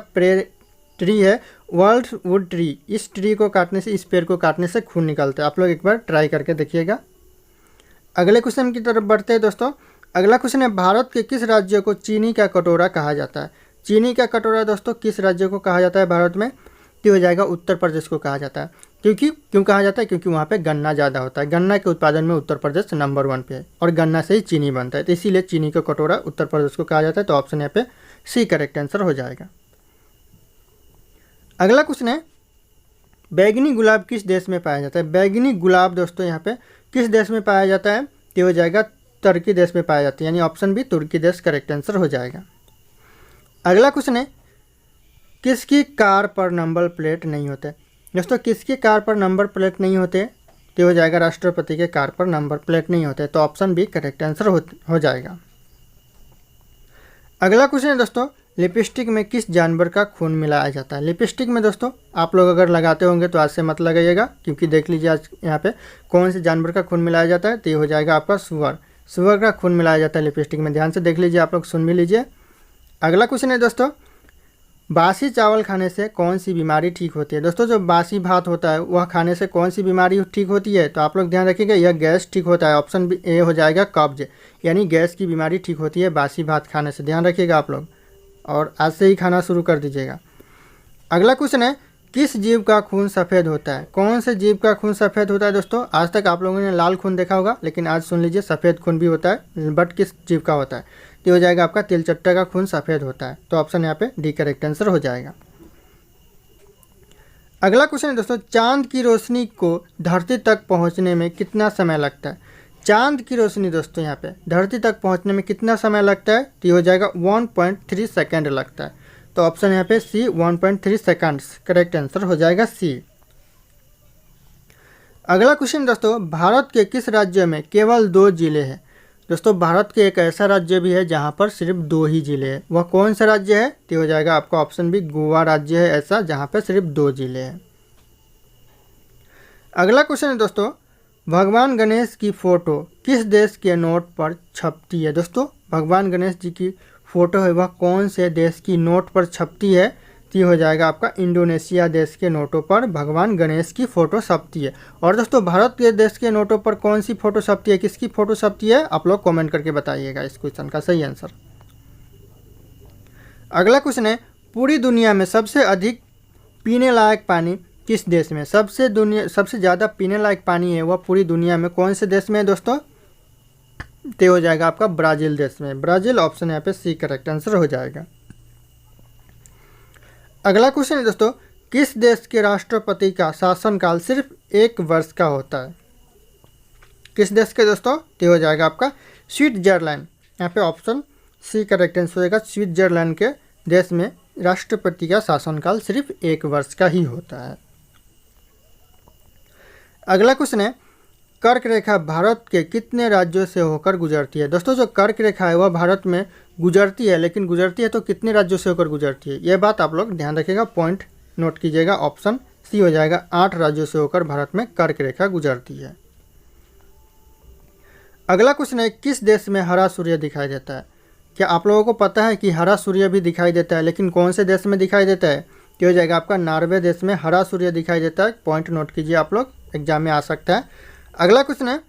ट्री है, वर्ल्ड वुड ट्री। इस ट्री को काटने से, इस पेड़ को काटने से खून निकलता है। आप लोग एक बार ट्राई करके देखिएगा। अगले क्वेश्चन की तरफ बढ़ते हैं दोस्तों। अगला क्वेश्चन है, भारत के किस राज्य को चीनी का कटोरा कहा जाता है? चीनी का कटोरा दोस्तों किस राज्य को कहा जाता है भारत में? तो हो जाएगा उत्तर प्रदेश को कहा जाता है। क्यों कहा जाता है? क्योंकि वहाँ पे गन्ना ज़्यादा होता है। गन्ना के उत्पादन में उत्तर प्रदेश नंबर 1 पे है और गन्ना से ही चीनी बनता है, तो इसीलिए चीनी का कटोरा उत्तर प्रदेश को कहा जाता है। तो ऑप्शन यहाँ पे सी करेक्ट आंसर हो जाएगा। अगला क्वेश्चन है, बैगनी गुलाब किस देश में पाया जाता है? बैगनी गुलाब दोस्तों यहाँ पे किस देश में पाया जाता है? तो हो जाएगा तुर्की देश में पाया जाता है, यानी ऑप्शन बी तुर्की देश करेक्ट आंसर हो जाएगा। अगला क्वेश्चन है, किसकी कार पर नंबर प्लेट नहीं होते? दोस्तों किसकी कार पर नंबर प्लेट नहीं होते? तो हो जाएगा राष्ट्रपति के कार पर नंबर प्लेट नहीं होते। तो ऑप्शन बी करेक्ट आंसर हो जाएगा। अगला क्वेश्चन है दोस्तों, लिपस्टिक में किस जानवर का खून मिलाया जाता है। लिपस्टिक में दोस्तों आप लोग अगर लगाते होंगे तो आज से मत लगाइएगा, क्योंकि देख लीजिए आज यहाँ पे कौन से जानवर का खून मिलाया जाता है, तो ये हो जाएगा आपका सुअर। सुअर का खून मिलाया जाता है लिपस्टिक में। ध्यान से देख लीजिए, आप लोग सुन भी लीजिए। अगला क्वेश्चन है दोस्तों, बासी चावल खाने से कौन सी बीमारी ठीक होती है। दोस्तों जो बासी भात होता है वह खाने से कौन सी बीमारी ठीक होती है, तो आप लोग ध्यान रखिएगा, यह गैस ठीक होता है। ऑप्शन ए हो जाएगा कब्ज, यानी गैस की बीमारी ठीक होती है बासी भात खाने से। ध्यान रखिएगा आप लोग, और आज से ही खाना शुरू कर दीजिएगा। अगला क्वेश्चन है, किस जीव का खून सफ़ेद होता है। कौन से जीव का खून सफ़ेद होता है। दोस्तों आज तक आप लोगों ने लाल खून देखा होगा, लेकिन आज सुन लीजिए सफ़ेद खून भी होता है, बट किस जीव का होता है, तो हो जाएगा आपका तिलचट्टा का खून सफ़ेद होता है। तो ऑप्शन यहाँ पे डी करेक्ट आंसर हो जाएगा। अगला क्वेश्चन है दोस्तों, चांद की रोशनी को धरती तक पहुँचने में कितना समय लगता है। चांद की रोशनी दोस्तों यहाँ पे धरती तक पहुँचने में कितना समय लगता है, तो हो जाएगा 1.3 सेकेंड लगता है। तो ऑप्शन यहाँ पे सी 1.3 सेकंड्स करेक्ट आंसर हो जाएगा सी। अगला क्वेश्चन दोस्तों, भारत के किस राज्य में केवल 2 जिले हैं। दोस्तों भारत के एक ऐसा राज्य भी है जहाँ पर सिर्फ 2 ही जिले हैं। वह कौन सा राज्य है, तो हो जाएगा आपका ऑप्शन भी गोवा राज्य है ऐसा, जहाँ पर सिर्फ 2 जिले हैं। अगला क्वेश्चन है दोस्तों, भगवान गणेश की फ़ोटो किस देश के नोट पर छपती है। दोस्तों भगवान गणेश जी की फ़ोटो है वह कौन से देश की नोट पर छपती है, तो हो जाएगा आपका इंडोनेशिया देश के नोटों पर भगवान गणेश की फ़ोटो छपती है। और दोस्तों भारत के देश के नोटों पर कौन सी फ़ोटो छपती है, किसकी फ़ोटो छपती है, आप लोग कमेंट करके बताइएगा इस क्वेश्चन का सही आंसर। अगला क्वेश्चन है, पूरी दुनिया में सबसे अधिक पीने लायक पानी किस देश में। सबसे ज़्यादा पीने लायक पानी है वह पूरी दुनिया में कौन से देश में है दोस्तों, तो हो जाएगा आपका ब्राज़ील देश में। ब्राज़ील ऑप्शन यहाँ पे सी करेक्ट आंसर हो जाएगा। अगला क्वेश्चन है दोस्तों, किस देश के राष्ट्रपति का शासनकाल सिर्फ 1 वर्ष का होता है। किस देश के दोस्तों, तो हो जाएगा आपका स्विट्जरलैंड। यहाँ पे ऑप्शन सी करेक्ट आंसर होगा। स्विट्जरलैंड के देश में राष्ट्रपति का शासनकाल सिर्फ 1 वर्ष का ही होता है। अगला क्वेश्चन है, कर्क रेखा भारत के कितने राज्यों से होकर गुजरती है। दोस्तों जो कर्क रेखा है वह भारत में गुजरती है, लेकिन गुजरती है तो कितने राज्यों से होकर गुजरती है, यह बात आप लोग ध्यान रखिएगा, पॉइंट नोट कीजिएगा। ऑप्शन सी हो जाएगा, 8 राज्यों से होकर भारत में कर्क रेखा गुजरती है। अगला क्वेश्चन है, किस देश में हरा सूर्य दिखाई देता है। क्या आप लोगों को पता है कि हरा सूर्य भी दिखाई देता है, लेकिन कौन से देश में दिखाई देता है, तो हो जाएगा आपका नॉर्वे देश में हरा सूर्य दिखाई देता है। पॉइंट नोट कीजिए, आप लोग एग्जाम में आ सकता है। अगला क्वेश्चन है,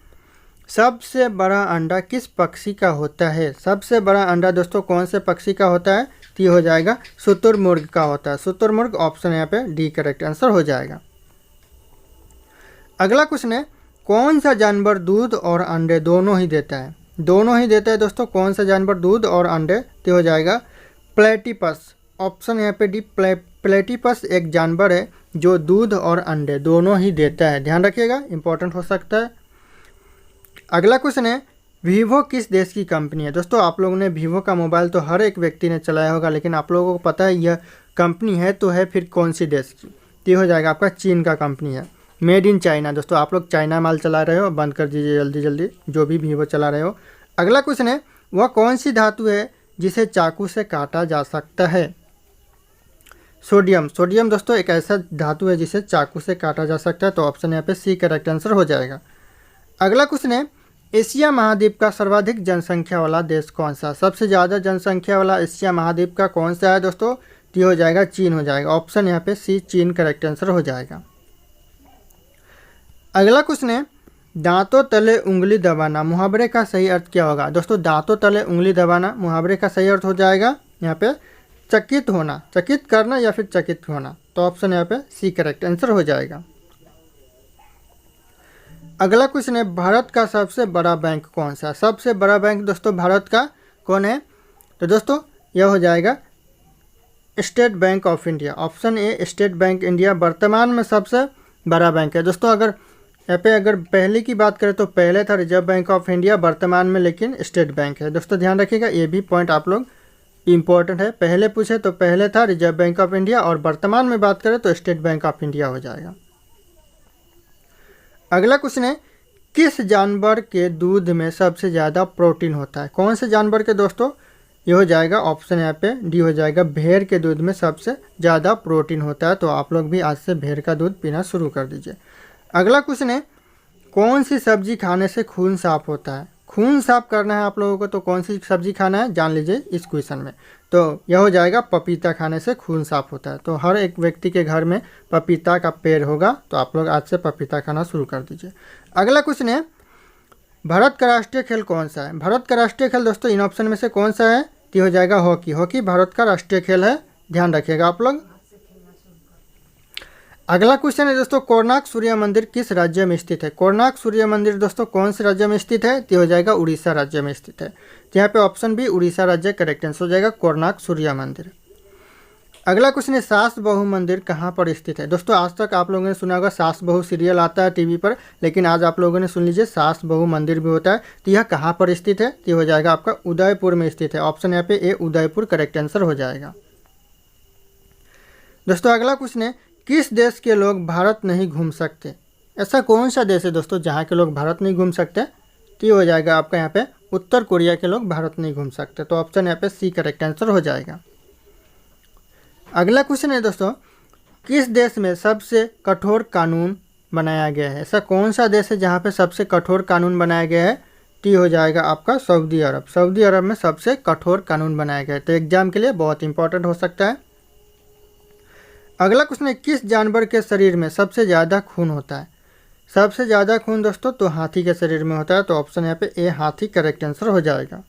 सबसे बड़ा अंडा किस पक्षी का होता है। सबसे बड़ा अंडा दोस्तों कौन से पक्षी का होता है, तो हो जाएगा शुतुरमुर्ग का होता है। शुतुरमुर्ग ऑप्शन यहाँ पे डी करेक्ट आंसर हो जाएगा। अगला क्वेश्चन है, कौन सा जानवर दूध और अंडे दोनों ही देता है। दोनों ही देता है दोस्तों, कौन सा जानवर दूध और अंडे, तो हो जाएगा प्लेटिपस। ऑप्शन यहाँ पे डी प्लेटिपस एक जानवर है जो दूध और अंडे दोनों ही देता है। ध्यान रखिएगा, इंपॉर्टेंट हो सकता है। अगला क्वेश्चन है, वीवो किस देश की कंपनी है। दोस्तों आप लोगों ने वीवो का मोबाइल तो हर एक व्यक्ति ने चलाया होगा, लेकिन आप लोगों को पता है यह कंपनी है तो है फिर कौन सी देश की, तो हो जाएगा आपका चीन का कंपनी है। Made in China. दोस्तों आप लोग चाइना माल चला रहे हो, बंद कर दीजिए जल्दी जल्दी जो भी वीवो चला रहे हो। अगला क्वेश्चन है, वह कौन सी धातु है जिसे चाकू से काटा जा सकता है। सोडियम। सोडियम दोस्तों एक ऐसा धातु है जिसे चाकू से काटा जा सकता है। तो ऑप्शन यहाँ पे सी करेक्ट आंसर हो जाएगा। अगला क्वेश्चन है, एशिया महाद्वीप का सर्वाधिक जनसंख्या वाला देश कौन सा। सबसे ज़्यादा जनसंख्या वाला एशिया महाद्वीप का कौन सा है दोस्तों, तो हो जाएगा चीन हो जाएगा। ऑप्शन यहाँ पे सी चीन करेक्ट आंसर हो जाएगा। अगला क्वेश्चन है, दांतों तले उंगली दबाना मुहावरे का सही अर्थ क्या होगा। दोस्तों दांतों तले उंगली दबाना मुहावरे का सही अर्थ हो जाएगा यहाँ पे चकित होना, चकित करना या फिर चकित होना। तो ऑप्शन यहाँ पे सी करेक्ट आंसर हो जाएगा। अगला क्वेश्चन है, भारत का सबसे बड़ा बैंक कौन सा। सबसे बड़ा बैंक दोस्तों भारत का कौन है, तो दोस्तों यह हो जाएगा state bank of India. Option A state bank India वर्तमान में सबसे बड़ा बैंक है। दोस्तों अगर पहले की बात करें तो पहले था रिजर्व बैंक ऑफ इंडिया, वर्तमान में लेकिन स्टेट बैंक है। दोस्तों ध्यान रखिएगा, ये भी पॉइंट आप लोग इम्पोर्टेंट है। पहले पूछे तो पहले था रिजर्व बैंक ऑफ इंडिया और वर्तमान में बात करें तो स्टेट बैंक ऑफ इंडिया हो जाएगा। अगला क्वेश्चन है, किस जानवर के दूध में सबसे ज़्यादा प्रोटीन होता है। कौन से जानवर के दोस्तों ये हो जाएगा ऑप्शन यहाँ पे डी हो जाएगा। भेड़ के दूध में सबसे ज़्यादा प्रोटीन होता है। तो आप लोग भी आज से भेड़ का दूध पीना शुरू कर दीजिए। अगला क्वेश्चन है, कौन सी सब्जी खाने से खून साफ होता है? खून साफ करना है आप लोगों को, तो कौन सी सब्जी खाना है जान लीजिए इस क्वेश्चन में। तो यह हो जाएगा पपीता खाने से खून साफ होता है। तो हर एक व्यक्ति के घर में पपीता का पेड़ होगा। तो आप लोग आज से पपीता खाना शुरू कर दीजिए। अगला क्वेश्चन है, भारत का राष्ट्रीय खेल कौन सा है? भारत का राष्ट्रीय खेल दोस्तों इन ऑप्शन में से कौन सा है? तो हो जाएगा हॉकी। हॉकी भारत का राष्ट्रीय खेल है, ध्यान रखिएगा आप लोग। अगला क्वेश्चन है दोस्तों, कोणार्क सूर्य मंदिर किस राज्य में स्थित है? कोणार्क सूर्य मंदिर दोस्तों कौन से राज्य में स्थित है? तो हो जाएगा उड़ीसा राज्य में स्थित है। तो यहाँ पे ऑप्शन बी उड़ीसा राज्य करेक्ट आंसर हो जाएगा, कोणार्क सूर्य मंदिर। अगला क्वेश्चन है, सास बहू मंदिर कहाँ पर स्थित है? दोस्तों आज तक आप लोगों ने सुना होगा सास बहू सीरियल आता है टीवी पर, लेकिन आज आप लोगों ने सुन लीजिए सास बहू मंदिर भी होता है। तो यह कहाँ पर स्थित है? तो हो जाएगा आपका उदयपुर में स्थित है। ऑप्शन यहाँ पे ए उदयपुर करेक्ट आंसर हो जाएगा। दोस्तों अगला क्वेश्चन है, किस देश के लोग भारत नहीं घूम सकते? ऐसा कौन सा देश है दोस्तों जहाँ के लोग भारत नहीं घूम सकते? तो हो जाएगा आपका यहाँ पे उत्तर कोरिया के लोग भारत नहीं घूम सकते। तो ऑप्शन यहाँ पे सी करेक्ट आंसर हो जाएगा। अगला क्वेश्चन है दोस्तों, किस देश में सबसे कठोर कानून बनाया गया है? ऐसा कौन सा देश है जहाँ पे सबसे कठोर कानून बनाया गया है? तो हो जाएगा आपका सऊदी अरब। सऊदी अरब में सबसे कठोर कानून बनाया गया है। तो एग्जाम के लिए बहुत इंपॉर्टेंट हो सकता है। अगला क्वेश्चन है, किस जानवर के शरीर में सबसे ज़्यादा खून होता है? सबसे ज़्यादा खून दोस्तों तो हाथी के शरीर में होता है। तो ऑप्शन यहाँ पे ए हाथी करेक्ट आंसर हो जाएगा।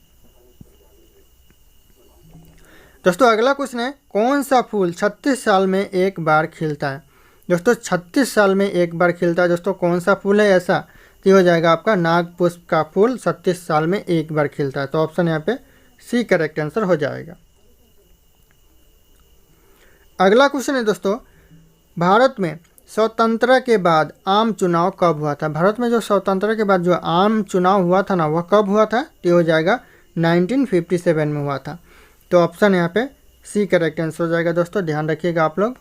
दोस्तों अगला क्वेश्चन है, कौन सा फूल 36 साल में एक बार खिलता है? दोस्तों 36 साल में एक बार खिलता है। दोस्तों कौन सा फूल है ऐसा? तो हो जाएगा आपका नागपुष्प का फूल 36 साल में एक बार खिलता है। तो ऑप्शन यहाँ पे सी करेक्ट आंसर हो जाएगा। अगला क्वेश्चन है दोस्तों, भारत में स्वतंत्रता के बाद आम चुनाव कब हुआ था? भारत में जो स्वतंत्रता के बाद जो आम चुनाव हुआ था ना, वह कब हुआ था? तो हो जाएगा 1957 में हुआ था। तो ऑप्शन यहाँ पे सी करेक्ट आंसर हो जाएगा। दोस्तों ध्यान रखिएगा आप लोग।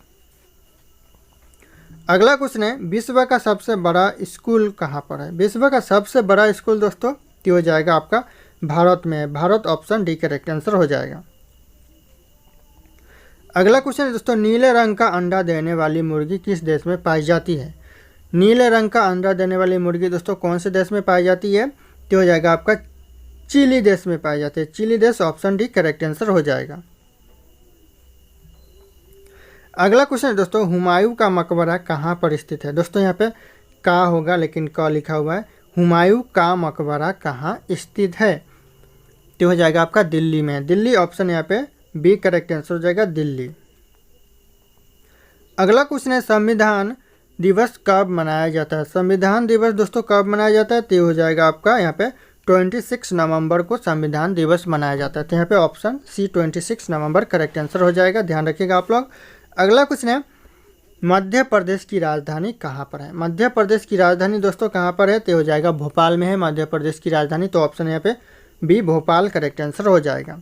अगला क्वेश्चन है, विश्व का सबसे बड़ा स्कूल कहाँ पर है? विश्व का सबसे बड़ा स्कूल दोस्तों तो हो जाएगा आपका भारत में। Bharat option D correct answer हो जाएगा। अगला क्वेश्चन है दोस्तों, नीले रंग का अंडा देने वाली मुर्गी किस देश में पाई जाती है? नीले रंग का अंडा देने वाली मुर्गी दोस्तों कौन से देश में पाई जाती है? तो हो जाएगा आपका चिली देश में पाई जाती है। चिली देश ऑप्शन डी करेक्ट आंसर हो जाएगा। अगला क्वेश्चन है दोस्तों, हुमायूं का मकबरा कहाँ पर स्थित है? दोस्तों यहाँ पे का होगा लेकिन क लिखा हुआ है। हुमायूं का मकबरा कहाँ स्थित है? तो हो जाएगा आपका दिल्ली में। दिल्ली ऑप्शन यहाँ पे बी करेक्ट आंसर हो जाएगा, दिल्ली। अगला क्वेश्चन है, संविधान दिवस कब मनाया जाता है? संविधान दिवस दोस्तों कब मनाया जाता है? तो हो जाएगा आपका यहाँ पे 26 नवंबर को संविधान दिवस मनाया जाता है। तो यहाँ पे ऑप्शन सी 26 नवंबर करेक्ट आंसर हो जाएगा। ध्यान रखिएगा आप लोग। अगला क्वेश्चन है, मध्य प्रदेश की राजधानी कहाँ पर है? मध्य प्रदेश की राजधानी दोस्तों कहाँ पर है? तो हो जाएगा भोपाल में है मध्य प्रदेश की राजधानी। तो ऑप्शन यहाँ पे बी भोपाल करेक्ट आंसर हो जाएगा।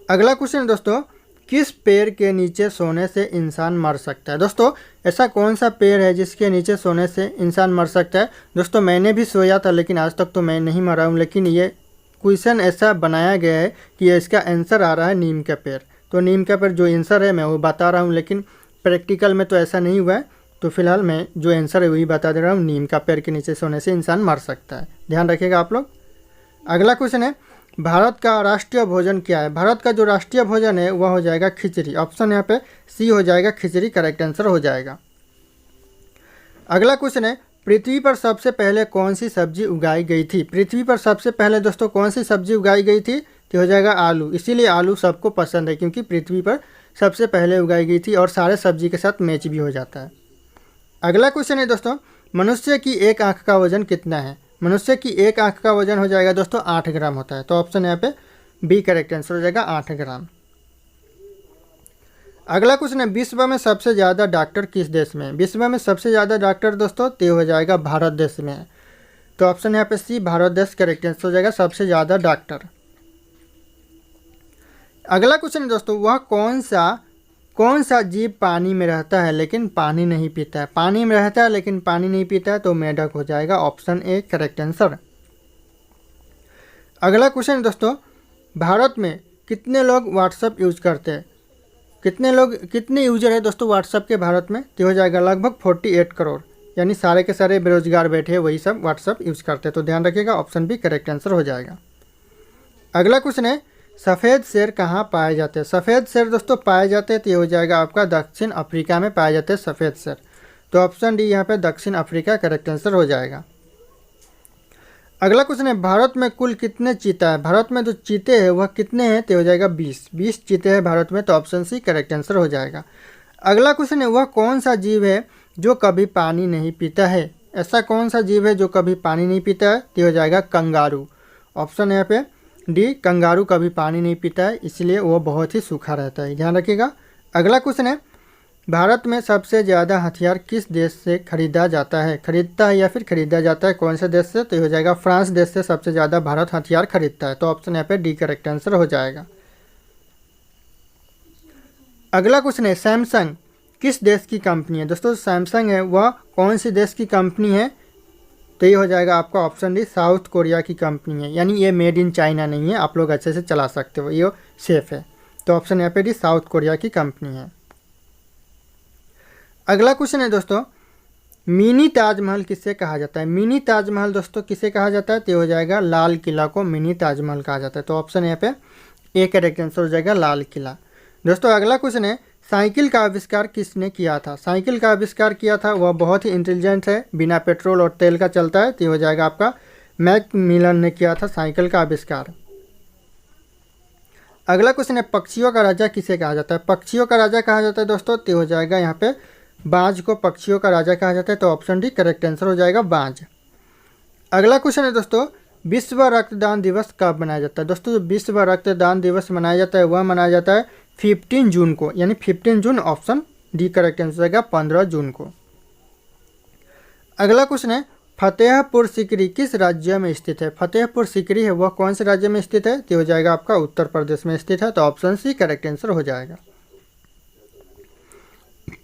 अगला क्वेश्चन है दोस्तों, किस पेड़ के नीचे सोने से इंसान मर सकता है? दोस्तों ऐसा कौन सा पेड़ है जिसके नीचे सोने से इंसान मर सकता है? दोस्तों मैंने भी सोया था लेकिन आज तक तो मैं नहीं मरा हूँ, लेकिन ये क्वेश्चन ऐसा बनाया गया है कि इसका आंसर आ रहा है नीम का पेड़। तो नीम का पेड़ जो आंसर है मैं वो बता रहा हूँ, लेकिन प्रैक्टिकल में तो ऐसा नहीं हुआ है। तो फिलहाल मैं जो आंसर है वही बता दे रहा हूँ, नीम का पेड़ के नीचे सोने से इंसान मर सकता है। ध्यान रखिएगा आप लोग। अगला क्वेश्चन है, भारत का राष्ट्रीय भोजन क्या है? भारत का जो राष्ट्रीय भोजन है वह हो जाएगा खिचड़ी। ऑप्शन यहाँ पे सी हो जाएगा, खिचड़ी करेक्ट आंसर हो जाएगा। अगला क्वेश्चन है, पृथ्वी पर सबसे पहले कौन सी सब्जी उगाई गई थी? पृथ्वी पर सबसे पहले दोस्तों कौन सी सब्जी उगाई गई थी? तो हो जाएगा आलू। इसीलिए आलू सबको पसंद है क्योंकि पृथ्वी पर सबसे पहले उगाई गई थी और सारे सब्जी के साथ मैच भी हो जाता है। अगला क्वेश्चन है दोस्तों, मनुष्य की एक आँख का वजन कितना है? मनुष्य की एक आँख का वजन हो जाएगा दोस्तों 8 ग्राम होता है। तो ऑप्शन यहाँ पे बी करेक्ट आंसर हो जाएगा, 8 ग्राम। अगला क्वेश्चन है, विश्व में सबसे ज़्यादा डॉक्टर किस देश में? विश्व में सबसे ज़्यादा डॉक्टर दोस्तों तो हो जाएगा भारत देश में है। तो ऑप्शन यहाँ पे सी भारत देश करेक्ट आंसर हो जाएगा, सबसे ज़्यादा डॉक्टर। अगला क्वेश्चन है दोस्तों, वह कौन सा जीव पानी में रहता है लेकिन पानी नहीं पीता है? पानी में रहता है लेकिन पानी नहीं पीता है। तो मेढक हो जाएगा, ऑप्शन ए करेक्ट आंसर। अगला क्वेश्चन दोस्तों, भारत में कितने लोग व्हाट्सअप यूज़ करते हैं? कितने यूजर है दोस्तों व्हाट्सअप के भारत में? तो हो जाएगा लगभग 48 करोड़, यानी सारे के सारे बेरोजगार बैठे हैं वही सब व्हाट्सअप यूज़ करते हैं। तो ध्यान रखिएगा, ऑप्शन बी करेक्ट आंसर हो जाएगा। अगला क्वेश्चन है, सफ़ेद शेर कहाँ पाए जाते हैं? सफ़ेद शेर दोस्तों पाए जाते हैं तो ये हो जाएगा आपका दक्षिण अफ्रीका में पाए जाते हैं सफ़ेद शेर। तो ऑप्शन डी यहाँ पे दक्षिण अफ्रीका करेक्ट आंसर हो जाएगा। अगला क्वेश्चन है, भारत में कुल कितने चीता है? भारत में जो चीते हैं वह कितने हैं? तो हो जाएगा 20 चीते हैं भारत में। तो ऑप्शन सी करेक्ट आंसर हो जाएगा। अगला क्वेश्चन है, वह कौन सा जीव है जो कभी पानी नहीं पीता है? ऐसा कौन सा जीव है जो कभी पानी नहीं पीता है? तो हो जाएगा कंगारू। ऑप्शन यहाँ पे डी, कंगारू कभी पानी नहीं पीता है, इसलिए वो बहुत ही सूखा रहता है, ध्यान रखिएगा। अगला क्वेश्चन है, भारत में सबसे ज़्यादा हथियार किस देश से खरीदा जाता है? खरीदता है या फिर खरीदा जाता है, कौन से देश से? तो हो जाएगा फ्रांस देश से सबसे ज़्यादा भारत हथियार खरीदता है। तो ऑप्शन यहाँ पे डी करेक्ट आंसर हो जाएगा। अगला क्वेश्चन है, सैमसंग किस देश की कंपनी है? दोस्तों सैमसंग है वह कौन सी देश की कंपनी है? तो ये हो जाएगा आपका ऑप्शन डी, साउथ कोरिया की कंपनी है, यानी ये मेड इन चाइना नहीं है, आप लोग अच्छे से चला सकते हो, ये सेफ है। तो ऑप्शन यहाँ पे डी, साउथ कोरिया की कंपनी है। अगला क्वेश्चन है दोस्तों, मिनी ताजमहल किससे कहा जाता है? मिनी ताजमहल दोस्तों किसे कहा जाता है? तो हो जाएगा लाल किला को मिनी ताजमहल कहा जाता है। तो ऑप्शन यहाँ पे ए करेक्ट आंसर हो जाएगा, लाल किला। दोस्तों अगला क्वेश्चन है, साइकिल का आविष्कार किसने किया था? साइकिल का आविष्कार किया था वह बहुत ही इंटेलिजेंट है, बिना पेट्रोल और तेल का चलता है। तो हो जाएगा आपका मैकमिलन ने किया था साइकिल का आविष्कार। अगला क्वेश्चन है, पक्षियों का राजा किसे कहा जाता है? पक्षियों का राजा कहा जाता है दोस्तों, तो हो जाएगा यहाँ पे बाज को पक्षियों का राजा कहा जाता है। तो ऑप्शन डी करेक्ट आंसर हो जाएगा, बाज। अगला क्वेश्चन है दोस्तों, विश्व रक्तदान दिवस कब मनाया जाता है? दोस्तों जो विश्व रक्तदान दिवस मनाया जाता है वह मनाया जाता है 15 जून को, यानी 15 जून, ऑप्शन डी करेक्ट आंसर हो जाएगा 15 जून को। अगला क्वेश्चन है, फतेहपुर सीकरी किस राज्य में स्थित है? फतेहपुर सीकरी है वह कौन से राज्य में स्थित है? तो हो जाएगा आपका उत्तर प्रदेश में स्थित है। तो ऑप्शन सी करेक्ट आंसर हो जाएगा।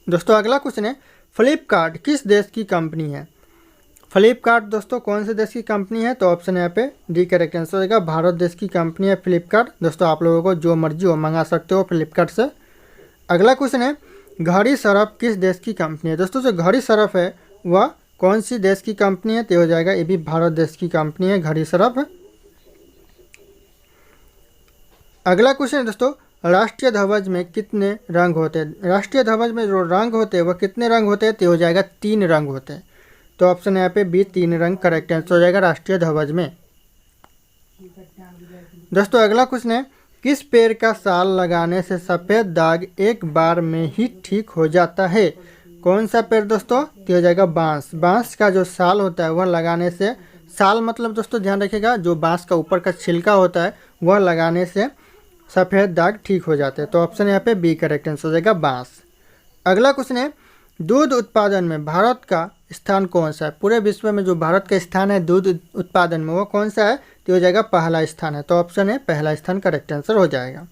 दोस्तों अगला क्वेश्चन है, फ्लिपकार्ट किस देश की कंपनी है? फ्लिपकार्ट दोस्तों कौन से देश की कंपनी है? तो ऑप्शन यहाँ पे डी करेक्ट आंसर होगा, भारत देश की कंपनी है फ्लिपकार्ट। दोस्तों आप लोगों को जो मर्जी हो मंगा सकते हो फ्लिपकार्ट से। अगला क्वेश्चन है, घड़ी सरफ किस देश की कंपनी है? दोस्तों जो घड़ी सरफ है वह कौन सी देश की कंपनी है? तो हो जाएगा ये भी भारत देश की कंपनी है घड़ी सरफ। अगला क्वेश्चन है दोस्तों, राष्ट्रीय ध्वज में कितने रंग होते हैं? राष्ट्रीय ध्वज में जो रंग होते हैं वह कितने रंग होते हैं? तो हो जाएगा 3 रंग होते हैं। तो ऑप्शन यहाँ पे बी, 3 रंग करेक्ट आंसर हो जाएगा राष्ट्रीय ध्वज में। दोस्तों अगला क्वेश्चन है, किस पेड़ का साल लगाने से सफ़ेद दाग एक बार में ही ठीक हो जाता है? कौन सा पेड़ दोस्तों? तो हो जाएगा बांस। बांस का जो साल होता है वह लगाने से, साल मतलब दोस्तों ध्यान रखिएगा जो बांस का ऊपर का छिलका होता है वह लगाने से सफ़ेद दाग ठीक हो जाते हैं। तो ऑप्शन यहाँ पे बी करेक्ट आंसर हो जाएगा, बांस। अगला क्वेश्चन है, दूध उत्पादन में भारत का स्थान कौन सा है? पूरे विश्व में जो भारत का स्थान है दूध उत्पादन में वो कौन सा है? तो हो जाएगा पहला स्थान है। तो ऑप्शन है पहला स्थान करेक्ट आंसर हो जाएगा।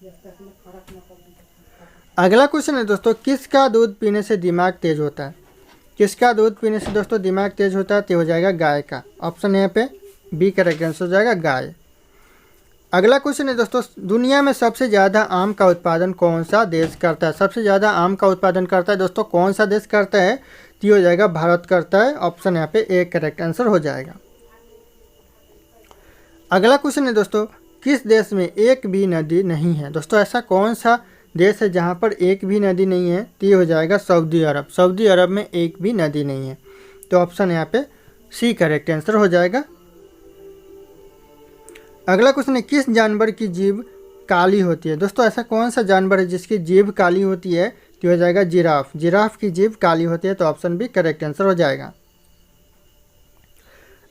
अगला क्वेश्चन है दोस्तों, किसका दूध पीने से दिमाग तेज होता है? किसका दूध पीने से दोस्तों दिमाग तेज होता है? तो हो जाएगा गाय का। ऑप्शन यहाँ पे बी करेक्ट आंसर हो जाएगा, गाय। अगला क्वेश्चन है दोस्तों, दुनिया में सबसे ज़्यादा आम का उत्पादन कौन सा देश करता है? सबसे ज़्यादा आम का उत्पादन करता है दोस्तों कौन सा देश करता है? तो हो जाएगा भारत करता है। ऑप्शन यहाँ पे ए करेक्ट आंसर हो जाएगा। अगला क्वेश्चन है दोस्तों, किस देश में एक भी नदी नहीं है? दोस्तों ऐसा कौन सा देश है जहाँ पर एक भी नदी नहीं है? तो हो जाएगा सऊदी अरब। सऊदी अरब में एक भी नदी नहीं है। तो ऑप्शन यहाँ पे सी करेक्ट आंसर हो जाएगा। अगला क्वेश्चन है, किस जानवर की जीभ काली होती है? दोस्तों ऐसा कौन सा जानवर है जिसकी जीभ काली होती है? तो हो जाएगा जिराफ। जिराफ की जीभ काली होती है। तो ऑप्शन बी करेक्ट आंसर हो जाएगा।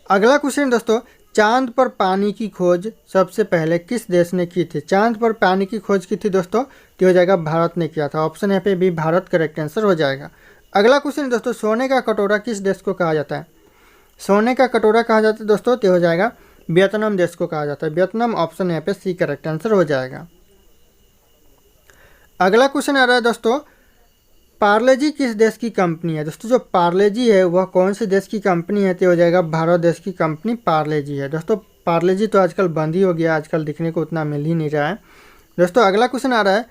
अगला क्वेश्चन दोस्तों, चांद पर पानी की खोज सबसे पहले किस देश ने की थी? चांद पर पानी की खोज की थी दोस्तों, तो हो जाएगा भारत ने किया था। ऑप्शन यहाँ पे भी भारत करेक्ट आंसर हो जाएगा। अगला क्वेश्चन दोस्तों, सोने का कटोरा किस देश को कहा जाता है? सोने का कटोरा कहा जाता है दोस्तों, तो हो जाएगा वियतनाम देश को कहा जाता है, वियतनाम। ऑप्शन यहाँ पे सी करेक्ट आंसर हो जाएगा। अगला क्वेश्चन आ रहा है दोस्तों, पार्ले जी किस देश की कंपनी है? दोस्तों जो पार्ले जी है वह कौन से देश की कंपनी है? तो हो जाएगा भारत देश की कंपनी पार्ले जी है। दोस्तों पार्ले जी तो आजकल बंद ही हो गया, आजकल दिखने को उतना मिल ही नहीं रहा है। दोस्तों अगला क्वेश्चन आ रहा है,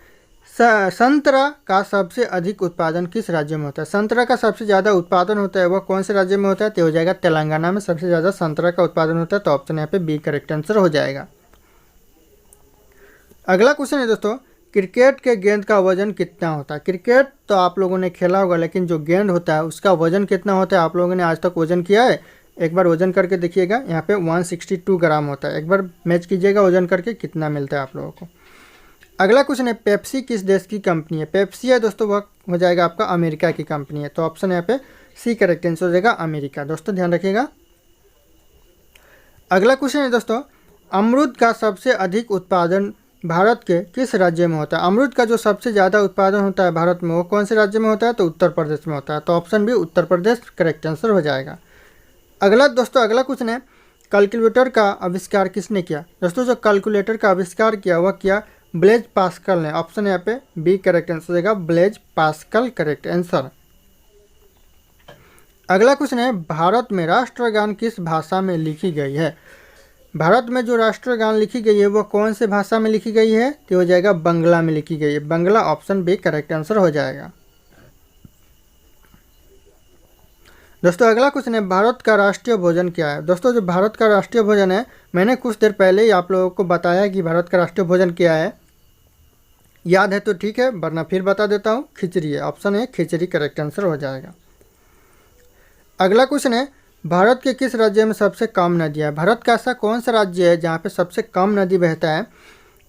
संतरा का सबसे अधिक उत्पादन किस राज्य में होता है? संतरा का सबसे ज़्यादा उत्पादन होता है वह कौन से राज्य में होता है? तो हो जाएगा तेलंगाना में सबसे ज़्यादा संतरा का उत्पादन होता है। तो ऑप्शन यहाँ पे बी करेक्ट आंसर हो जाएगा। अगला क्वेश्चन है दोस्तों, क्रिकेट के गेंद का वजन कितना होता है? क्रिकेट तो आप लोगों ने खेला होगा, लेकिन जो गेंद होता है उसका वजन कितना होता है? आप लोगों ने आज तक वजन किया है? एक बार वजन करके देखिएगा, यहाँ पे 162 ग्राम होता है। एक बार मैच कीजिएगा वजन करके कितना मिलता है आप लोगों को। अगला क्वेश्चन है, पेप्सी किस देश की कंपनी है? पेप्सी है दोस्तों वह हो जाएगा आपका अमेरिका की कंपनी है। तो ऑप्शन यहाँ पे सी करेक्ट आंसर हो जाएगा अमेरिका। दोस्तों ध्यान रखिएगा। अगला क्वेश्चन है दोस्तों, अमरूद का सबसे अधिक उत्पादन भारत के किस राज्य में होता है? अमरूद का जो सबसे ज़्यादा उत्पादन होता है भारत में वो कौन से राज्य में होता है? तो उत्तर प्रदेश में होता है। तो option B Uttar Pradesh correct answer हो जाएगा। अगला क्वेश्चन है, कैलकुलेटर का आविष्कार किसने किया? दोस्तों जो कैलकुलेटर का आविष्कार किया वह किया ब्लेज पास्कल ने। ऑप्शन यहाँ पे बी करेक्ट आंसर हो जाएगा, ब्लेज पास्कल करेक्ट आंसर। अगला क्वेश्चन है, भारत में राष्ट्रगान किस भाषा में लिखी गई है? भारत में जो राष्ट्रगान लिखी गई है वो कौन से भाषा में लिखी गई है? तो हो जाएगा बंगला में लिखी गई है। बंगला ऑप्शन बी करेक्ट आंसर हो जाएगा। दोस्तों अगला क्वेश्चन है, भारत का राष्ट्रीय भोजन क्या है? दोस्तों जो भारत का राष्ट्रीय भोजन है, मैंने कुछ देर पहले ही आप लोगों को बताया कि भारत का राष्ट्रीय भोजन क्या है। याद है तो ठीक है, वरना फिर बता देता हूँ, खिचड़ी है। ऑप्शन है खिचड़ी करेक्ट आंसर हो जाएगा। अगला क्वेश्चन है, भारत के किस राज्य में सबसे कम नदियाँ है? भारत का ऐसा कौन सा राज्य है जहाँ पे सबसे कम नदी बहता है?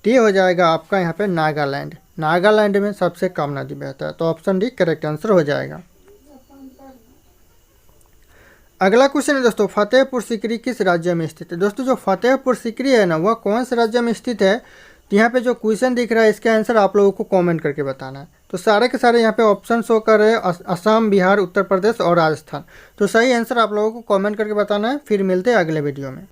डी हो जाएगा आपका यहाँ पे नागालैंड। नागालैंड में सबसे कम नदी बहता है। तो ऑप्शन डी करेक्ट आंसर हो जाएगा। अगला क्वेश्चन है दोस्तों, फतेहपुर सीकरी किस राज्य में स्थित है? दोस्तों जो फतेहपुर सीकरी है ना वह कौन से राज्य में स्थित है? तो यहाँ पे जो क्वेश्चन दिख रहा है इसका आंसर आप लोगों को कमेंट करके बताना है। तो सारे के सारे यहाँ पे ऑप्शन शो कर रहे हैं, असम, बिहार, उत्तर प्रदेश और राजस्थान। तो सही आंसर आप लोगों को कमेंट करके बताना है। फिर मिलते हैं अगले वीडियो में।